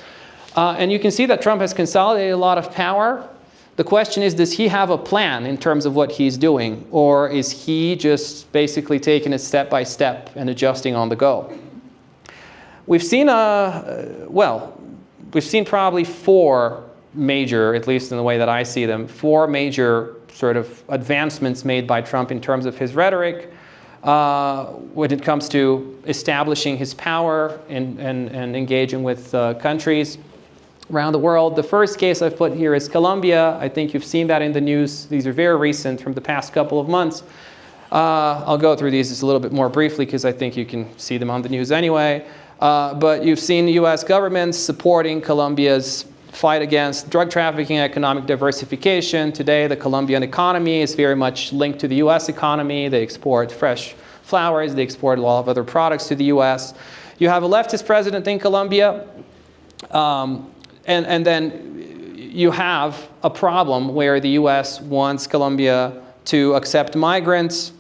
And you can see that Trump has consolidated a lot of power. The question is, does he have a plan in terms of what he's doing? Or is he just basically taking it step by step and adjusting on the go? We've seen, we've seen probably four major, at least in the way that I see them, four major sort of advancements made by Trump in terms of his rhetoric when it comes to establishing his power and engaging with countries around the world. The first case I've put here is Colombia. I think you've seen that in the news. These are very recent from the past couple of months. I'll go through these just a little bit more briefly because I think you can see them on the news anyway. But you've seen the US government supporting Colombia's fight against drug trafficking and economic diversification. Today, the Colombian economy is very much linked to the US economy. They export fresh flowers. They export a lot of other products to the US. You have a leftist president in Colombia. And then you have a problem where the US wants Colombia to accept migrants.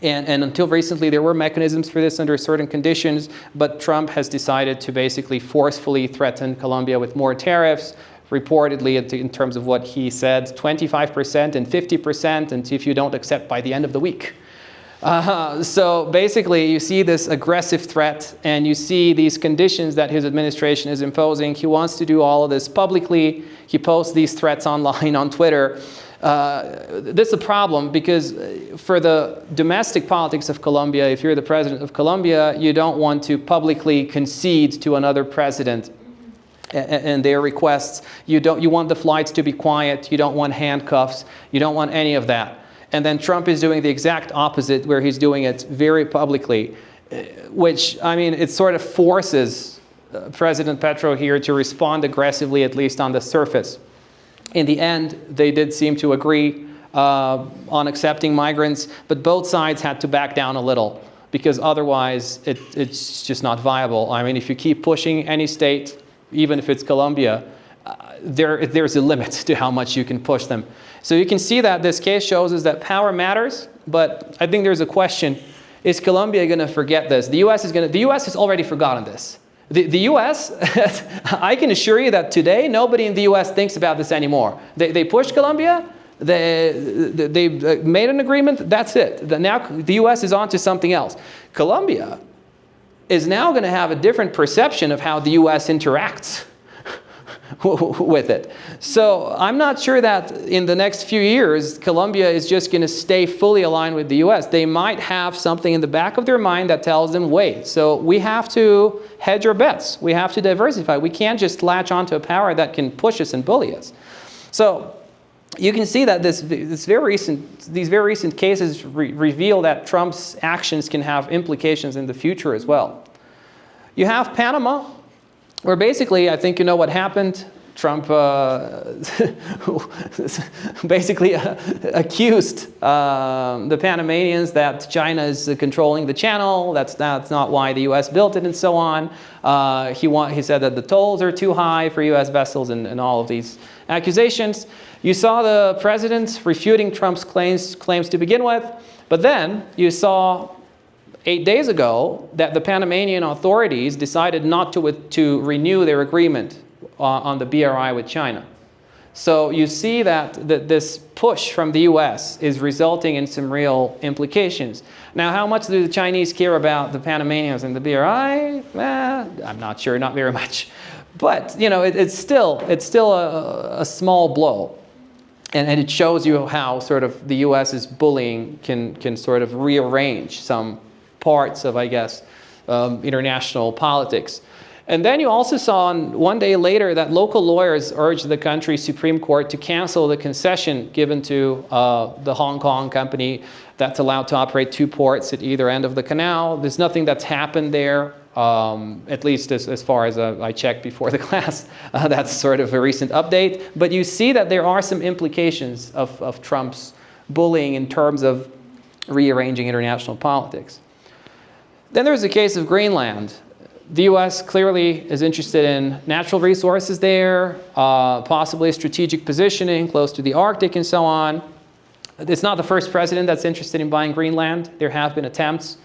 And until recently, there were mechanisms for this under certain conditions, but Trump has decided to basically forcefully threaten Colombia with more tariffs, reportedly in terms of what he said, 25% and 50%, and if you don't accept by the end of the week. So basically, you see this aggressive threat, and you see these conditions that his administration is imposing. He wants to do all of this publicly. He posts these threats online on Twitter. This is a problem because for the domestic politics of Colombia, if you're the president of Colombia, you don't want to publicly concede to another president and their requests. You want the flights to be quiet. You don't want handcuffs. You don't want any of that. And then Trump is doing the exact opposite, where he's doing it very publicly, which, I mean, it sort of forces President Petro here to respond aggressively, at least on the surface. In the end, they did seem to agree on accepting migrants, but both sides had to back down a little, because otherwise it's just not viable. I mean, if you keep pushing any state, even if it's Colombia, there's a limit to how much you can push them. So you can see that this case shows us that power matters, but I think there's a question: is Colombia going to forget this? The U.S. has already forgotten this. The U.S., I can assure you that today nobody in the U.S. thinks about this anymore. They pushed Colombia. They made an agreement. That's it. Now the U.S. is on to something else. Colombia is now going to have a different perception of how the U.S. interacts with it. So I'm not sure that in the next few years, Colombia is just going to stay fully aligned with the U.S. They might have something in the back of their mind that tells them, wait, so we have to hedge our bets. We have to diversify. We can't just latch onto a power that can push us and bully us. So you can see that these very recent cases reveal that Trump's actions can have implications in the future as well. You have Panama, where basically, I think you know what happened. Trump basically accused the Panamanians that China is controlling the channel. That's not why the U.S. built it, and so on. He said that the tolls are too high for U.S. vessels, and all of these accusations. You saw the president refuting Trump's claims to begin with, but then you saw 8 days ago that the Panamanian authorities decided not to renew their agreement on the BRI with China. So you see that this push from the U.S. is resulting in some real implications. Now, how much do the Chinese care about the Panamanians and the BRI? I'm not sure, not very much. But you know, it's still a small blow. And it shows you how sort of the U.S.'s bullying can sort of rearrange some parts of, I guess, international politics. And then you also saw one day later that local lawyers urged the country's Supreme Court to cancel the concession given to the Hong Kong company that's allowed to operate 2 ports at either end of the canal. There's nothing that's happened there, at least as far as I checked before the class. That's sort of a recent update. But you see that there are some implications of Trump's bullying in terms of rearranging international politics. Then there's the case of Greenland. The U.S. clearly is interested in natural resources there, possibly strategic positioning close to the Arctic and so on. It's not the first president that's interested in buying Greenland. There have been attempts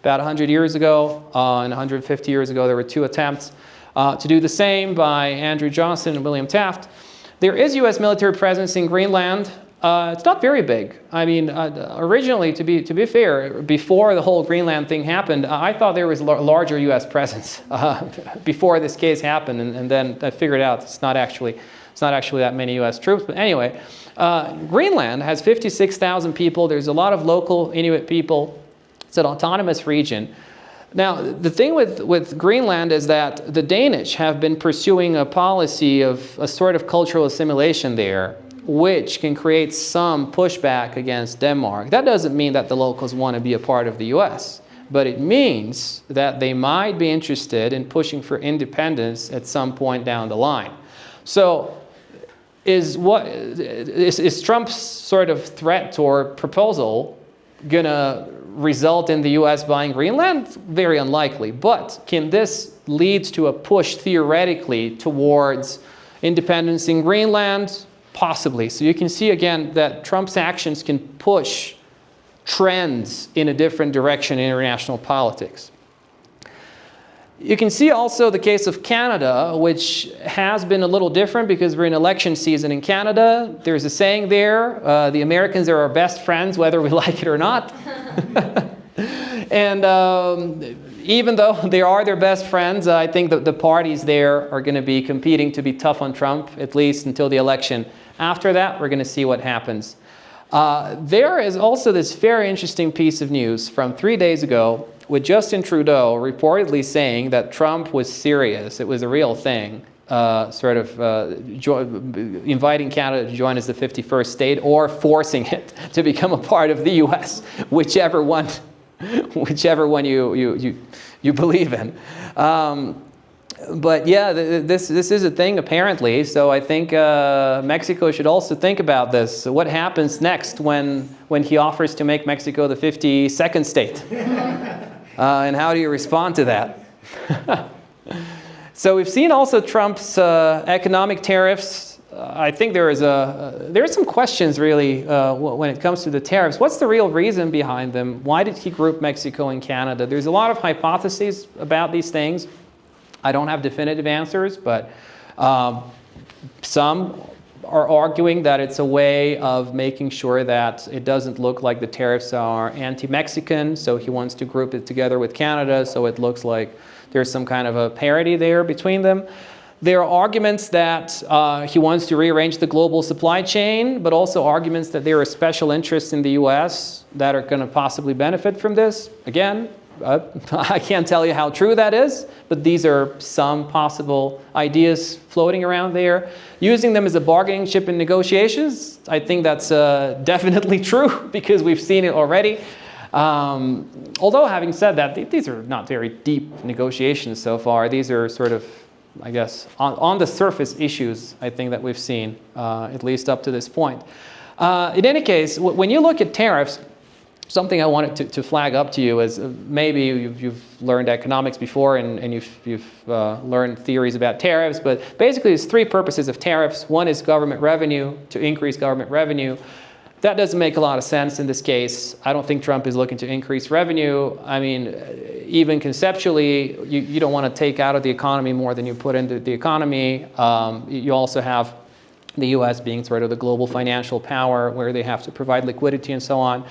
about 100 years ago, and 150 years ago there were 2 attempts to do the same by Andrew Johnson and William Taft. There is U.S. military presence in Greenland. It's not very big. I mean, originally, to be fair, before the whole Greenland thing happened, I thought there was a larger U.S. presence before this case happened, and then I figured out it's not actually that many U.S. troops. But anyway, Greenland has 56,000 people. There's a lot of local Inuit people. It's an autonomous region. Now, the thing with Greenland is that the Danish have been pursuing a policy of a sort of cultural assimilation there, which can create some pushback against Denmark. That doesn't mean that the locals want to be a part of the U.S., but it means that they might be interested in pushing for independence at some point down the line. So is Trump's sort of threat or proposal going to result in the U.S. buying Greenland? Very unlikely. But can this lead to a push theoretically towards independence in Greenland? Possibly. So you can see again that Trump's actions can push trends in a different direction in international politics. You can see also the case of Canada, which has been a little different because we're in election season in Canada. There's a saying there, the Americans are our best friends, whether we like it or not. And even though they are their best friends, I think that the parties there are going to be competing to be tough on Trump, at least until the election. After that, we're going to see what happens. There is also this very interesting piece of news from 3 days ago with Justin Trudeau reportedly saying that Trump was serious. It was a real thing, inviting Canada to join as the 51st state or forcing it to become a part of the U.S., whichever one you believe in. But yeah, this is a thing apparently. So I think Mexico should also think about this. So what happens next when he offers to make Mexico the 52nd state? And how do you respond to that? So we've seen also Trump's economic tariffs. I think there are some questions really when it comes to the tariffs. What's the real reason behind them? Why did he group Mexico and Canada? There's a lot of hypotheses about these things. I don't have definitive answers, but some are arguing that it's a way of making sure that it doesn't look like the tariffs are anti-Mexican, so he wants to group it together with Canada, so it looks like there's some kind of a parity there between them. There are arguments that he wants to rearrange the global supply chain, but also arguments that there are special interests in the US that are going to possibly benefit from this. Again, I can't tell you how true that is, but these are some possible ideas floating around there. Using them as a bargaining chip in negotiations, I think that's definitely true because we've seen it already. Although having said that, these are not very deep negotiations so far. These are sort of, I guess, on the surface issues, I think, that we've seen, at least up to this point. In any case, when you look at tariffs, something I wanted to flag up to you is maybe you've learned economics before and you've learned theories about tariffs, but basically there's three purposes of tariffs. One is government revenue, to increase government revenue. That doesn't make a lot of sense in this case. I don't think Trump is looking to increase revenue. I mean, even conceptually, you don't want to take out of the economy more than you put into the economy. You also have the US being sort of the global financial power where they have to provide liquidity and so on.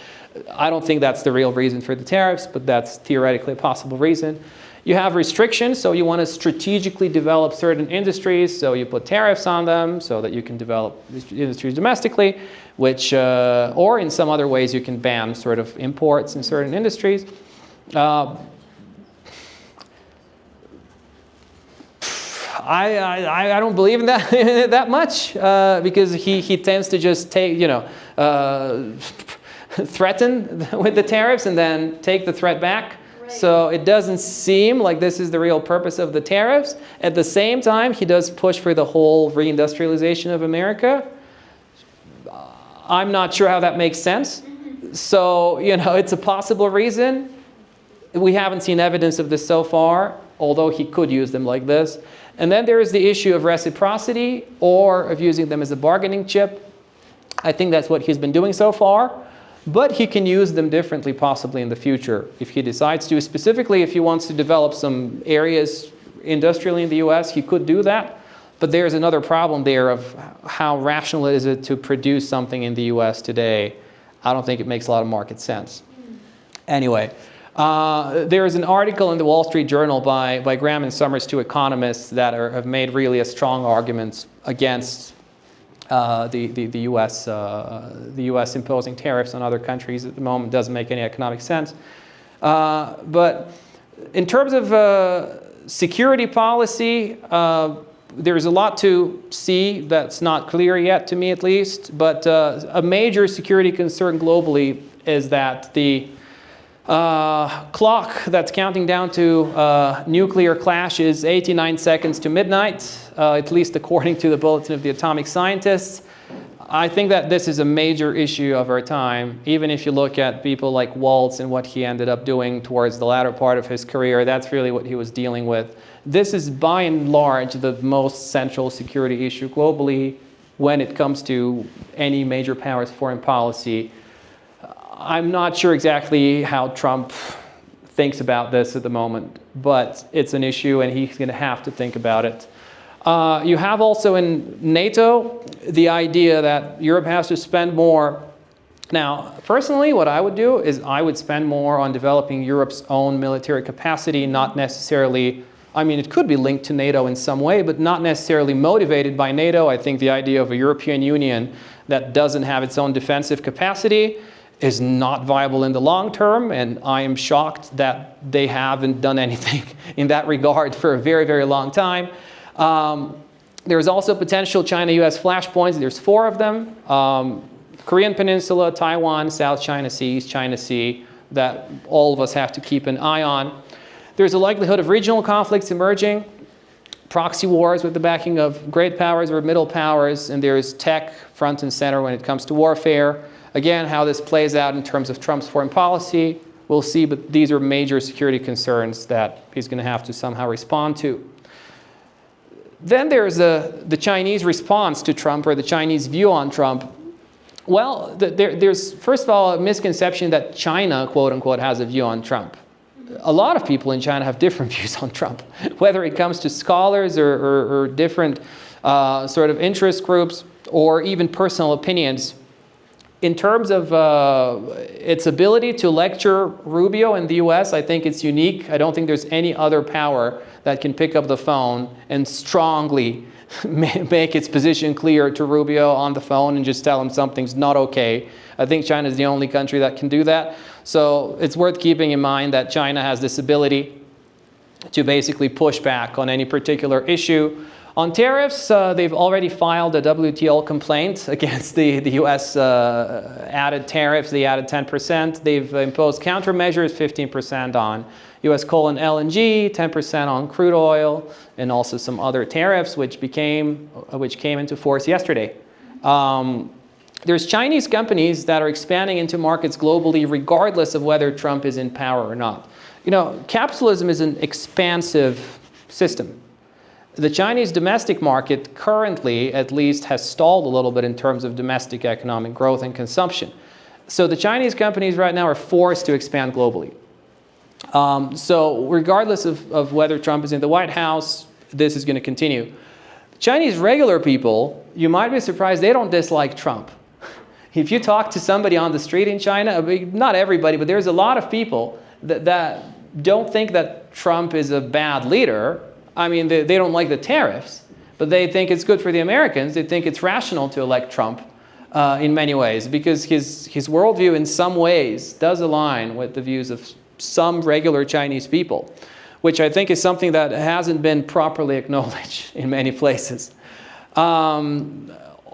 I don't think that's the real reason for the tariffs, but that's theoretically a possible reason. You have restrictions, so you want to strategically develop certain industries, so you put tariffs on them so that you can develop industries domestically, which, or in some other ways you can ban sort of imports in certain industries. I don't believe in that that much because he tends to just take, threaten with the tariffs and then take the threat back. Right. So it doesn't seem like this is the real purpose of the tariffs. At the same time, he does push for the whole reindustrialization of America. I'm not sure how that makes sense. So, it's a possible reason. We haven't seen evidence of this so far, although he could use them like this. And then there is the issue of reciprocity or of using them as a bargaining chip. I think that's what he's been doing so far. But he can use them differently possibly in the future if he decides to. Specifically, if he wants to develop some areas industrially in the US, he could do that. But there's another problem there of how rational is it to produce something in the US today. I don't think it makes a lot of market sense. Anyway, there is an article in the Wall Street Journal by Graham and Summers, two economists that have made really a strong argument against the U.S. imposing tariffs on other countries at the moment. Doesn't make any economic sense. But in terms of security policy, there's a lot to see that's not clear yet, to me at least. But a major security concern globally is that the clock that's counting down to nuclear clash is 89 seconds to midnight, at least according to the Bulletin of the Atomic Scientists. I think that this is a major issue of our time. Even if you look at people like Waltz and what he ended up doing towards the latter part of his career, that's really what he was dealing with. This is by and large the most central security issue globally when it comes to any major power's foreign policy. I'm not sure exactly how Trump thinks about this at the moment, but it's an issue and he's going to have to think about it. You have also in NATO the idea that Europe has to spend more. Now, personally, what I would do is I would spend more on developing Europe's own military capacity, not necessarily, I mean, it could be linked to NATO in some way, but not necessarily motivated by NATO. I think the idea of a European Union that doesn't have its own defensive capacity is not viable in the long term, and I am shocked that they haven't done anything in that regard for a very, very long time. There's also potential China-US flashpoints. There's 4 of them. Korean Peninsula, Taiwan, South China Sea, East China Sea, that all of us have to keep an eye on. There's a likelihood of regional conflicts emerging, proxy wars with the backing of great powers or middle powers, and there's tech front and center when it comes to warfare. Again, how this plays out in terms of Trump's foreign policy, we'll see, but these are major security concerns that he's going to have to somehow respond to. Then there's the Chinese response to Trump, or the Chinese view on Trump. Well, there's, first of all, a misconception that China, quote unquote, has a view on Trump. A lot of people in China have different views on Trump, whether it comes to scholars or different sort of interest groups or even personal opinions. In terms of its ability to lecture Rubio in the US, I think it's unique. I don't think there's any other power that can pick up the phone and strongly make its position clear to Rubio on the phone and just tell him something's not okay. I think China is the only country that can do that. So it's worth keeping in mind that China has this ability to basically push back on any particular issue. On tariffs, they've already filed a WTO complaint against the US added tariffs. They added 10%. They've imposed countermeasures, 15% on US coal and LNG, 10% on crude oil, and also some other tariffs which came into force yesterday. There's Chinese companies that are expanding into markets globally regardless of whether Trump is in power or not. You know, capitalism is an expansive system. The Chinese domestic market currently, at least, has stalled a little bit in terms of domestic economic growth and consumption. So the Chinese companies right now are forced to expand globally. So regardless of whether Trump is in the White House, this is going to continue. Chinese regular people, you might be surprised, they don't dislike Trump. If you talk to somebody on the street in China, not everybody, but there's a lot of people that don't think that Trump is a bad leader. I mean, they don't like the tariffs, but they think it's good for the Americans. They think it's rational to elect Trump in many ways, because his worldview in some ways does align with the views of some regular Chinese people, which I think is something that hasn't been properly acknowledged in many places.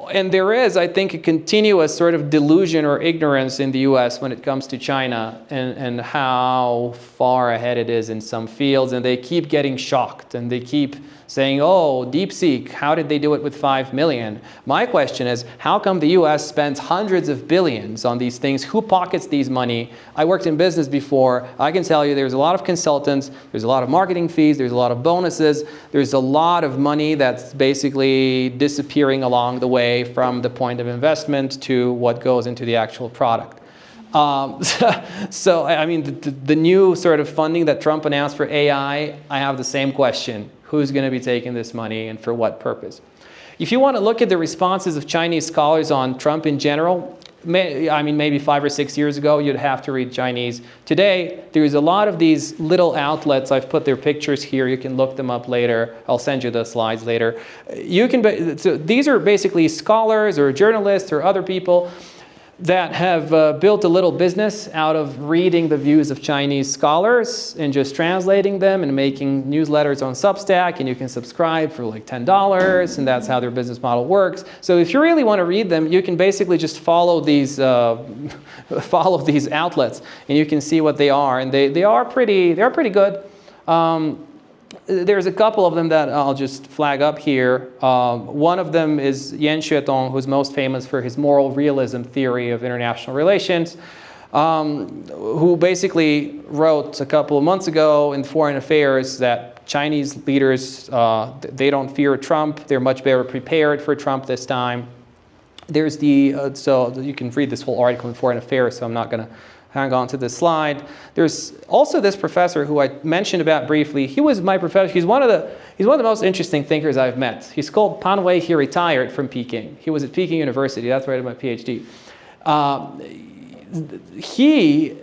And there is, I think, a continuous sort of delusion or ignorance in the US when it comes to China and how far ahead it is in some fields. And they keep getting shocked and they keep saying, oh, DeepSeek, how did they do it with 5 million? My question is, how come the US spends hundreds of billions on these things? Who pockets these money? I worked in business before. I can tell you there's a lot of consultants, there's a lot of marketing fees, there's a lot of bonuses, there's a lot of money that's basically disappearing along the way from the point of investment to what goes into the actual product. So, I mean, the new sort of funding that Trump announced for AI, I have the same question. Who's going to be taking this money and for what purpose? If you want to look at the responses of Chinese scholars on Trump in general, I mean, maybe 5 or 6 years ago, you'd have to read Chinese. Today, there's a lot of these little outlets. I've put their pictures here. You can look them up later. I'll send you the slides later. So these are basically scholars or journalists or other people that have built a little business out of reading the views of Chinese scholars and just translating them and making newsletters on Substack, and you can subscribe for like $10, and that's how their business model works. So if you really want to read them, you can basically just follow these outlets, and you can see what they are, and they're pretty good. There's a couple of them that I'll just flag up here. One of them is Yan Xuetong, who's most famous for his moral realism theory of international relations, who basically wrote a couple of months ago in Foreign Affairs that Chinese leaders, they don't fear Trump. They're much better prepared for Trump this time. There's the, so you can read this whole article in Foreign Affairs, so I'm not going to hang on to this slide. There's also this professor who I mentioned about briefly. He was my professor. He's one of the most interesting thinkers I've met. He's called Pan Wei. He retired from Peking. He was at Peking University. That's where I did my PhD. He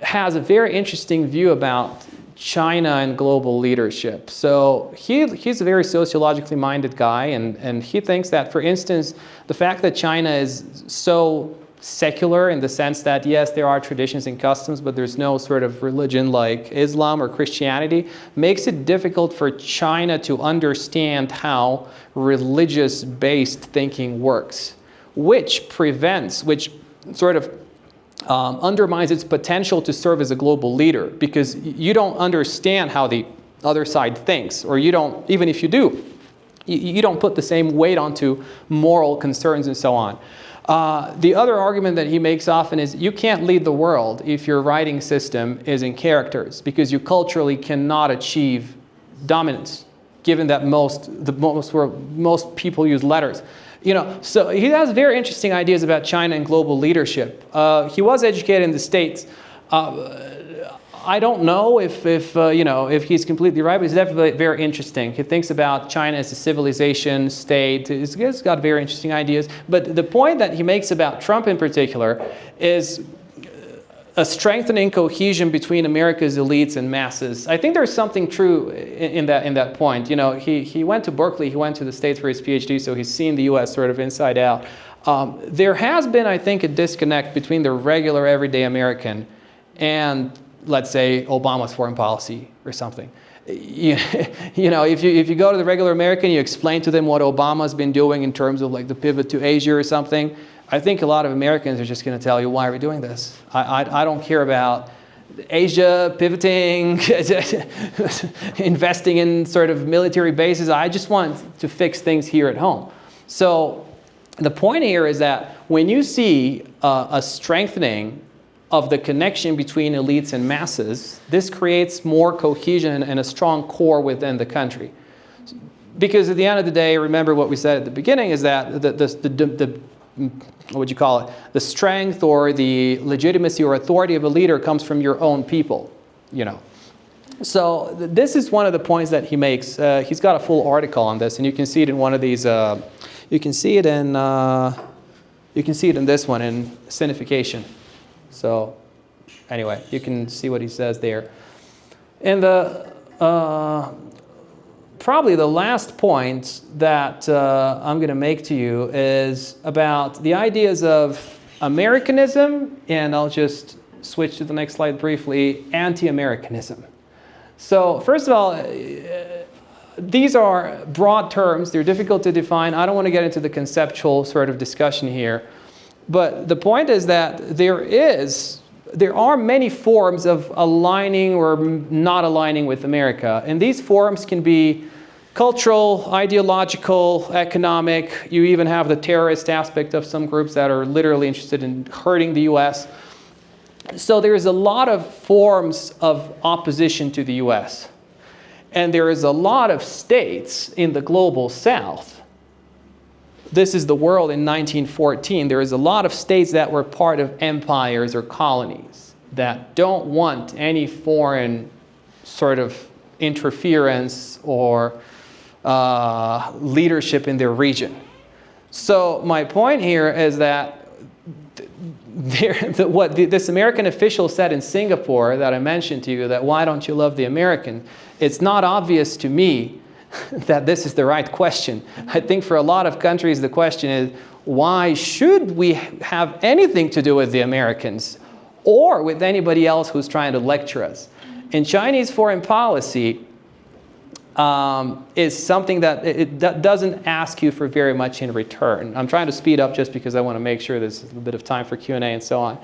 has a very interesting view about China and global leadership. So he's a very sociologically minded guy, and he thinks that, for instance, the fact that China is so secular in the sense that, yes, there are traditions and customs, but there's no sort of religion like Islam or Christianity, makes it difficult for China to understand how religious-based thinking works, which sort of undermines its potential to serve as a global leader, because you don't understand how the other side thinks, or you don't, even if you do, you don't put the same weight onto moral concerns and so on. The other argument that he makes often is you can't lead the world if your writing system is in characters, because you culturally cannot achieve dominance, given that most people use letters. So he has very interesting ideas about China and global leadership. He was educated in the States. I don't know if he's completely right, but he's definitely very interesting. He thinks about China as a civilization state. He's got very interesting ideas. But the point that he makes about Trump in particular is a strengthening cohesion between America's elites and masses. I think there's something true in that point. He went to Berkeley, he went to the States for his PhD, so he's seen the US sort of inside out. There has been, I think, a disconnect between the regular everyday American and, let's say, Obama's foreign policy or something. If you go to the regular American, you explain to them what Obama's been doing in terms of like the pivot to Asia or something, I think a lot of Americans are just going to tell you, why are we doing this? I don't care about Asia pivoting, investing in sort of military bases. I just want to fix things here at home. So the point here is that when you see a strengthening of the connection between elites and masses, this creates more cohesion and a strong core within the country. Because at the end of the day, remember what we said at the beginning, is that what would you call it? The strength or the legitimacy or authority of a leader comes from your own people, So this is one of the points that he makes. He's got a full article on this, and you can see it in one of these. You can see it in this one, in Sinification. So anyway, you can see what he says there. And probably the last point that I'm going to make to you is about the ideas of Americanism, and I'll just switch to the next slide briefly, anti-Americanism. So first of all, these are broad terms. They're difficult to define. I don't want to get into the conceptual sort of discussion here. But the point is that there are many forms of aligning or not aligning with America. And these forms can be cultural, ideological, economic. You even have the terrorist aspect of some groups that are literally interested in hurting the US. So there's a lot of forms of opposition to the US. And there is a lot of states in the global South. This is the world in 1914. There is a lot of states that were part of empires or colonies that don't want any foreign sort of interference or leadership in their region. So my point here is that this American official said in Singapore that I mentioned to you, that why don't you love the American? It's not obvious to me that this is the right question. I think for a lot of countries the question is, why should we have anything to do with the Americans or with anybody else who's trying to lecture us? And Chinese foreign policy is something that doesn't ask you for very much in return. I'm trying to speed up just because I want to make sure there's a little bit of time for Q&A and so on.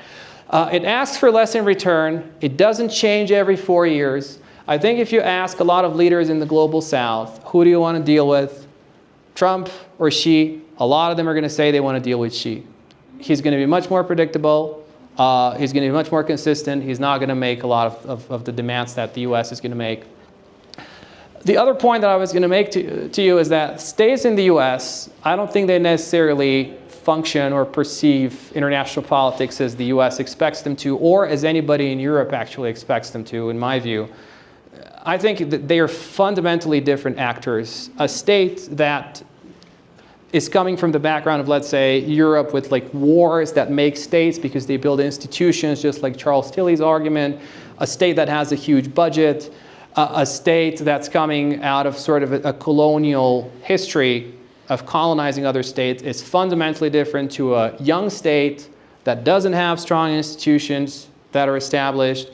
It asks for less in return. It doesn't change every 4 years. I think if you ask a lot of leaders in the global South, who do you want to deal with, Trump or Xi, a lot of them are going to say they want to deal with Xi. He's going to be much more predictable. He's going to be much more consistent. He's not going to make a lot of the demands that the US is going to make. The other point that I was going to make to you is that states in the US, I don't think they necessarily function or perceive international politics as the US expects them to, or as anybody in Europe actually expects them to, in my view. I think that they are fundamentally different actors. A state that is coming from the background of, let's say, Europe with like wars that make states because they build institutions, just like Charles Tilly's argument, a state that has a huge budget, a state that's coming out of sort of a colonial history of colonizing other states is fundamentally different to a young state that doesn't have strong institutions that are established,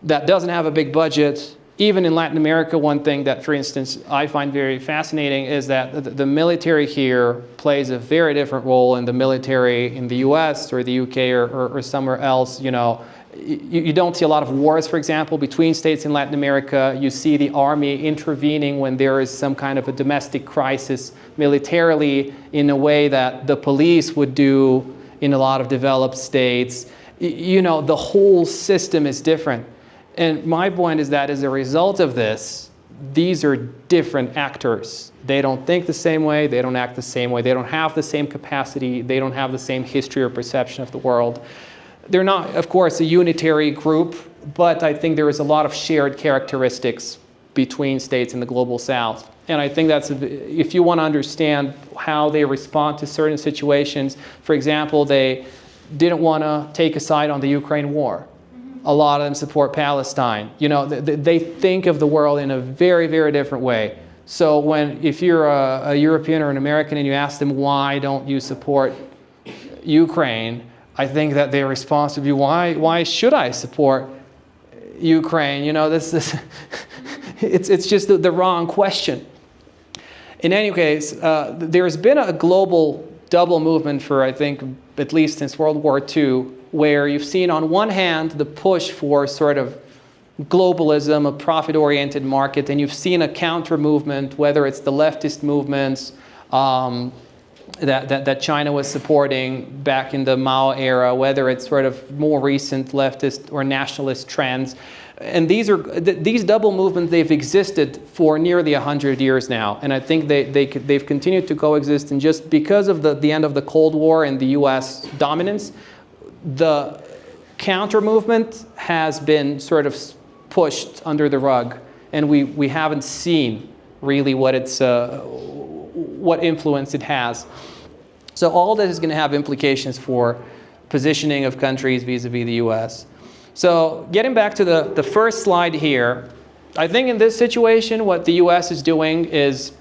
that doesn't have a big budget. Even in Latin America, one thing that, for instance, I find very fascinating is that the military here plays a very different role in the military in the US or the UK or somewhere else. You know, you don't see a lot of wars, for example, between states in Latin America. You see the army intervening when there is some kind of a domestic crisis militarily in a way that the police would do in a lot of developed states. You know, the whole system is different. And my point is that as a result of this, these are different actors. They don't think the same way, they don't act the same way, they don't have the same capacity, they don't have the same history or perception of the world. They're not, of course, a unitary group, but I think there is a lot of shared characteristics between states in the global south. And I think that's, if you want to understand how they respond to certain situations, for example, they didn't want to take a side on the Ukraine war. A lot of them support Palestine. You know, they think of the world in a very, very different way. So if you're a European or an American and you ask them, why don't you support Ukraine? I think that their response would be, why should I support Ukraine? You know, it's just the wrong question. In any case, there's been a global double movement for, I think, at least since World War II, where you've seen on one hand the push for sort of globalism, a profit-oriented market, and you've seen a counter movement, whether it's the leftist movements that China was supporting back in the Mao era, whether it's sort of more recent leftist or nationalist trends. And these double movements, they've existed for nearly 100 years now. And I think they've continued to coexist. And just because of the end of the Cold War and the US dominance, the counter movement has been sort of pushed under the rug. And we haven't seen really what influence it has. So all this is going to have implications for positioning of countries vis-a-vis the US. So getting back to the first slide here, I think in this situation what the US is doing is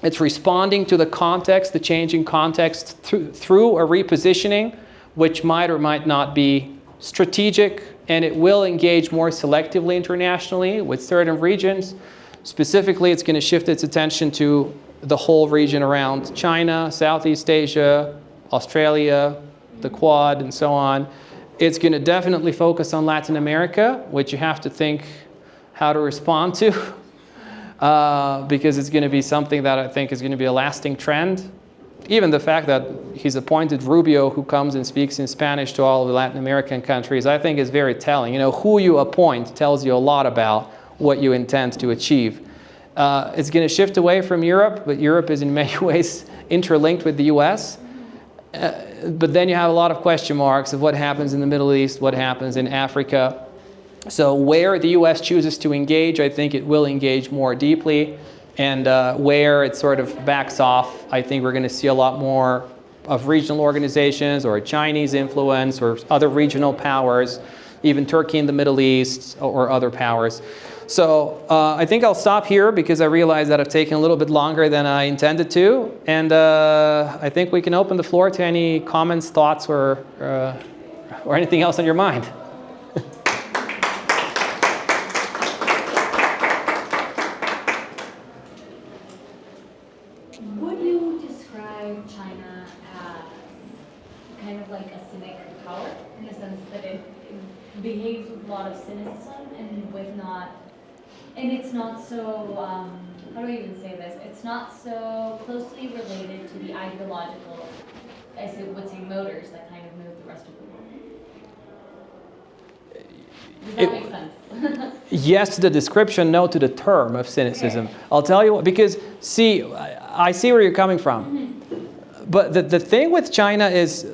it's responding to the context, the changing context through a repositioning, which might or might not be strategic, and it will engage more selectively internationally with certain regions. Specifically, it's going to shift its attention to the whole region around China, Southeast Asia, Australia, the Quad, and so on. It's going to definitely focus on Latin America, which you have to think how to respond to, because it's going to be something that I think is going to be a lasting trend. Even the fact that he's appointed Rubio, who comes and speaks in Spanish to all of the Latin American countries, I think is very telling. You know, who you appoint tells you a lot about what you intend to achieve. It's going to shift away from Europe, but Europe is in many ways interlinked with the US. But then you have a lot of question marks of what happens in the Middle East, what happens in Africa. So where the US chooses to engage, I think it will engage more deeply. And where it sort of backs off, I think we're going to see a lot more of regional organizations or Chinese influence or other regional powers, even Turkey in the Middle East or other powers. So I think I'll stop here because I realize that I've taken a little bit longer than I intended to. And I think we can open the floor to any comments, thoughts, or anything else on your mind. Would you describe China as kind of like a cynic power in the sense that it behaves with a lot of cynicism and with not, and it's not so, how do I even say this? It's not so closely related to the ideological, I would say motors that kind of move the rest of the world. Does that make sense? Yes to the description, no to the term of cynicism. Okay. I'll tell you what, because see, I see where you're coming from. But the thing with China is,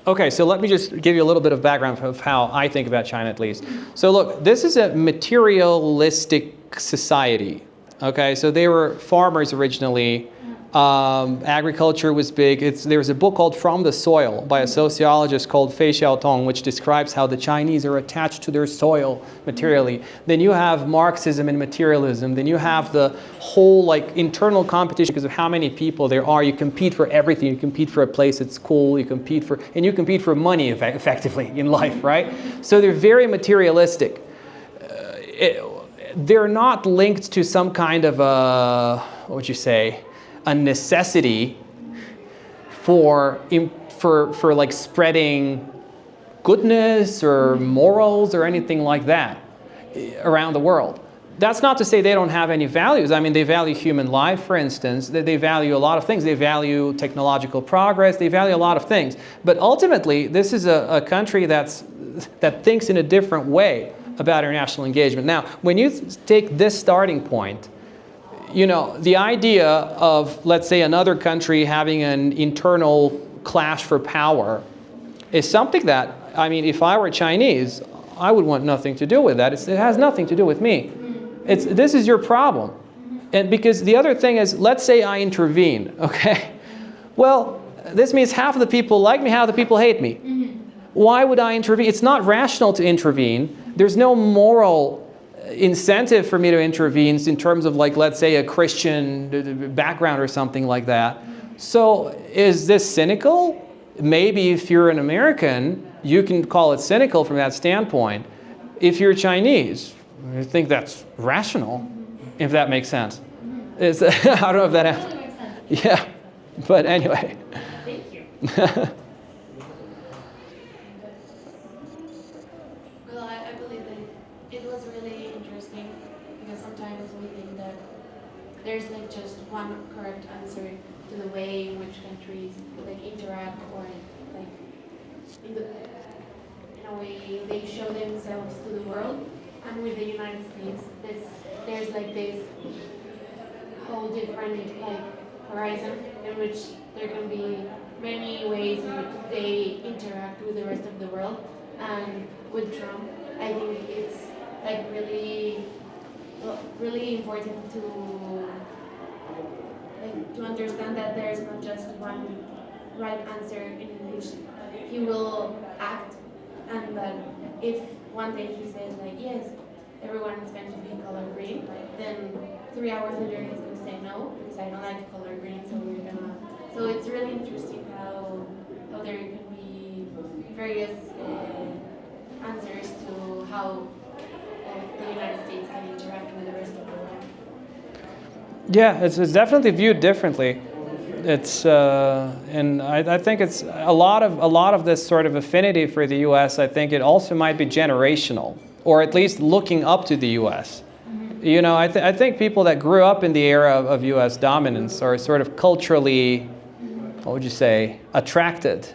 okay, so let me just give you a little bit of background of how I think about China at least. So look, this is a materialistic society. Okay, so they were farmers originally. Agriculture was big. There's a book called From the Soil by a sociologist called Fei Xiaotong, which describes how the Chinese are attached to their soil materially. Then you have Marxism and materialism. Then you have the whole like internal competition because of how many people there are. You compete for everything. You compete for a place that's cool. You compete for money effectively in life, right? So they're very materialistic. They're not linked to some kind of what would you say? A necessity for like spreading goodness or morals or anything like that around the world. That's not to say they don't have any values. I mean, they value human life, for instance. They value a lot of things. They value technological progress. They value a lot of things. But ultimately, this is a country that thinks in a different way about international engagement. Now, when you take this starting point, you know, the idea of, let's say, another country having an internal clash for power is something that, I mean, if I were Chinese, I would want nothing to do with that. It has nothing to do with me. This is your problem. And because the other thing is, let's say I intervene, okay? Well, this means half of the people like me, half of the people hate me. Why would I intervene? It's not rational to intervene. There's no moral incentive for me to intervene in terms of, like, let's say a Christian background or something like that. So is this cynical? Maybe if you're an American, you can call it cynical from that standpoint. If you're Chinese, I think that's rational, if that makes sense. I don't know if that Totally makes sense. Yeah, but anyway. Thank you. Well, I believe that it was really interesting because sometimes we think that there's like just one correct answer to the way in which countries like interact or like in a way they show themselves to the world. And with the United States, there's like this whole different like horizon in which there can be many ways in which they interact with the rest of the world. And with Trump, I think it's like really important to understand that there's not just one right answer in which he will act, and that if one day he says like yes, everyone is going to be color green, then 3 hours later he's going to say no because I don't like color green, so we're gonna. So it's really interesting how there can be various answers to how the United States can interact with the rest of the world. Yeah, it's definitely viewed differently. It's and I think it's a lot of this sort of affinity for the U.S. I think it also might be generational, or at least looking up to the U.S. Mm-hmm. You know, I think people that grew up in the era of U.S. dominance are sort of culturally, what would you say, attracted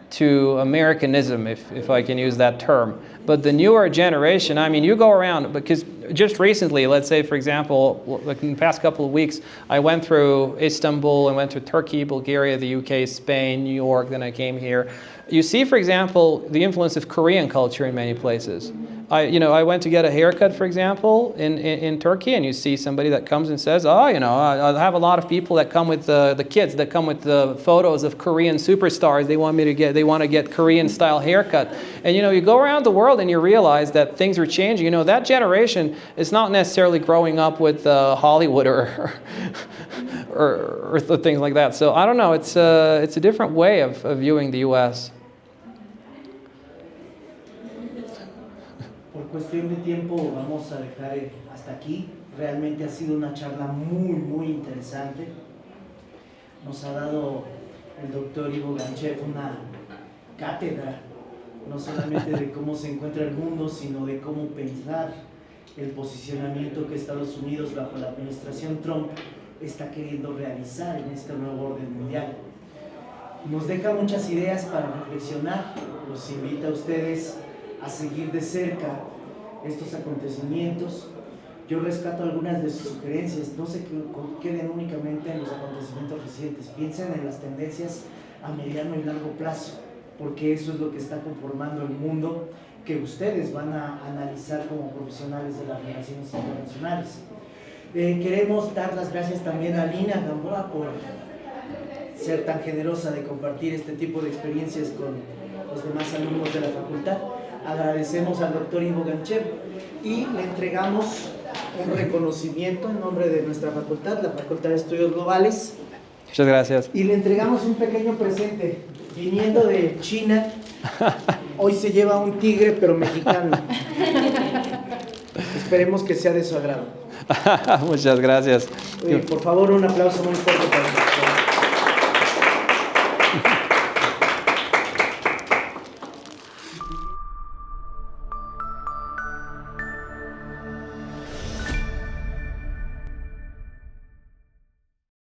to Americanism, if I can use that term. But the newer generation, I mean, you go around, because just recently, let's say, for example, like in the past couple of weeks, I went through Istanbul, and went through Turkey, Bulgaria, the UK, Spain, New York, then I came here. You see, for example, the influence of Korean culture in many places. I went to get a haircut, for example, in Turkey, and you see somebody that comes and says, I have a lot of people that come with the kids that come with the photos of Korean superstars. They want to get Korean-style haircut. And you go around the world and you realize that things are changing. That generation is not necessarily growing up with Hollywood or things like that. So I don't know. It's a different way of viewing the U.S. Por cuestión de tiempo vamos a dejar hasta aquí. Realmente ha sido una charla muy interesante. Nos ha dado el doctor Ivo Ganchev una cátedra, no solamente de cómo se encuentra el mundo, sino de cómo pensar el posicionamiento que Estados Unidos bajo la administración Trump está queriendo realizar en este nuevo orden mundial. Nos deja muchas ideas para reflexionar. Los invita a ustedes a seguir de cerca estos acontecimientos, Yo rescato algunas de sus sugerencias, no se queden únicamente en los acontecimientos recientes, piensen en las tendencias a mediano y largo plazo, porque eso es lo que está conformando el mundo que ustedes van a analizar como profesionales de las relaciones internacionales. Queremos dar las gracias también a Lina Gamboa por ser tan generosa de compartir este tipo de experiencias con los demás alumnos de la facultad. Agradecemos al doctor Ivo Ganchev y le entregamos un reconocimiento en nombre de nuestra facultad, la Facultad de Estudios Globales. Muchas gracias. Y le entregamos un pequeño presente. Viniendo de China, hoy se lleva un tigre, pero mexicano. Esperemos que sea de su agrado. Muchas gracias. Por favor, un aplauso muy fuerte para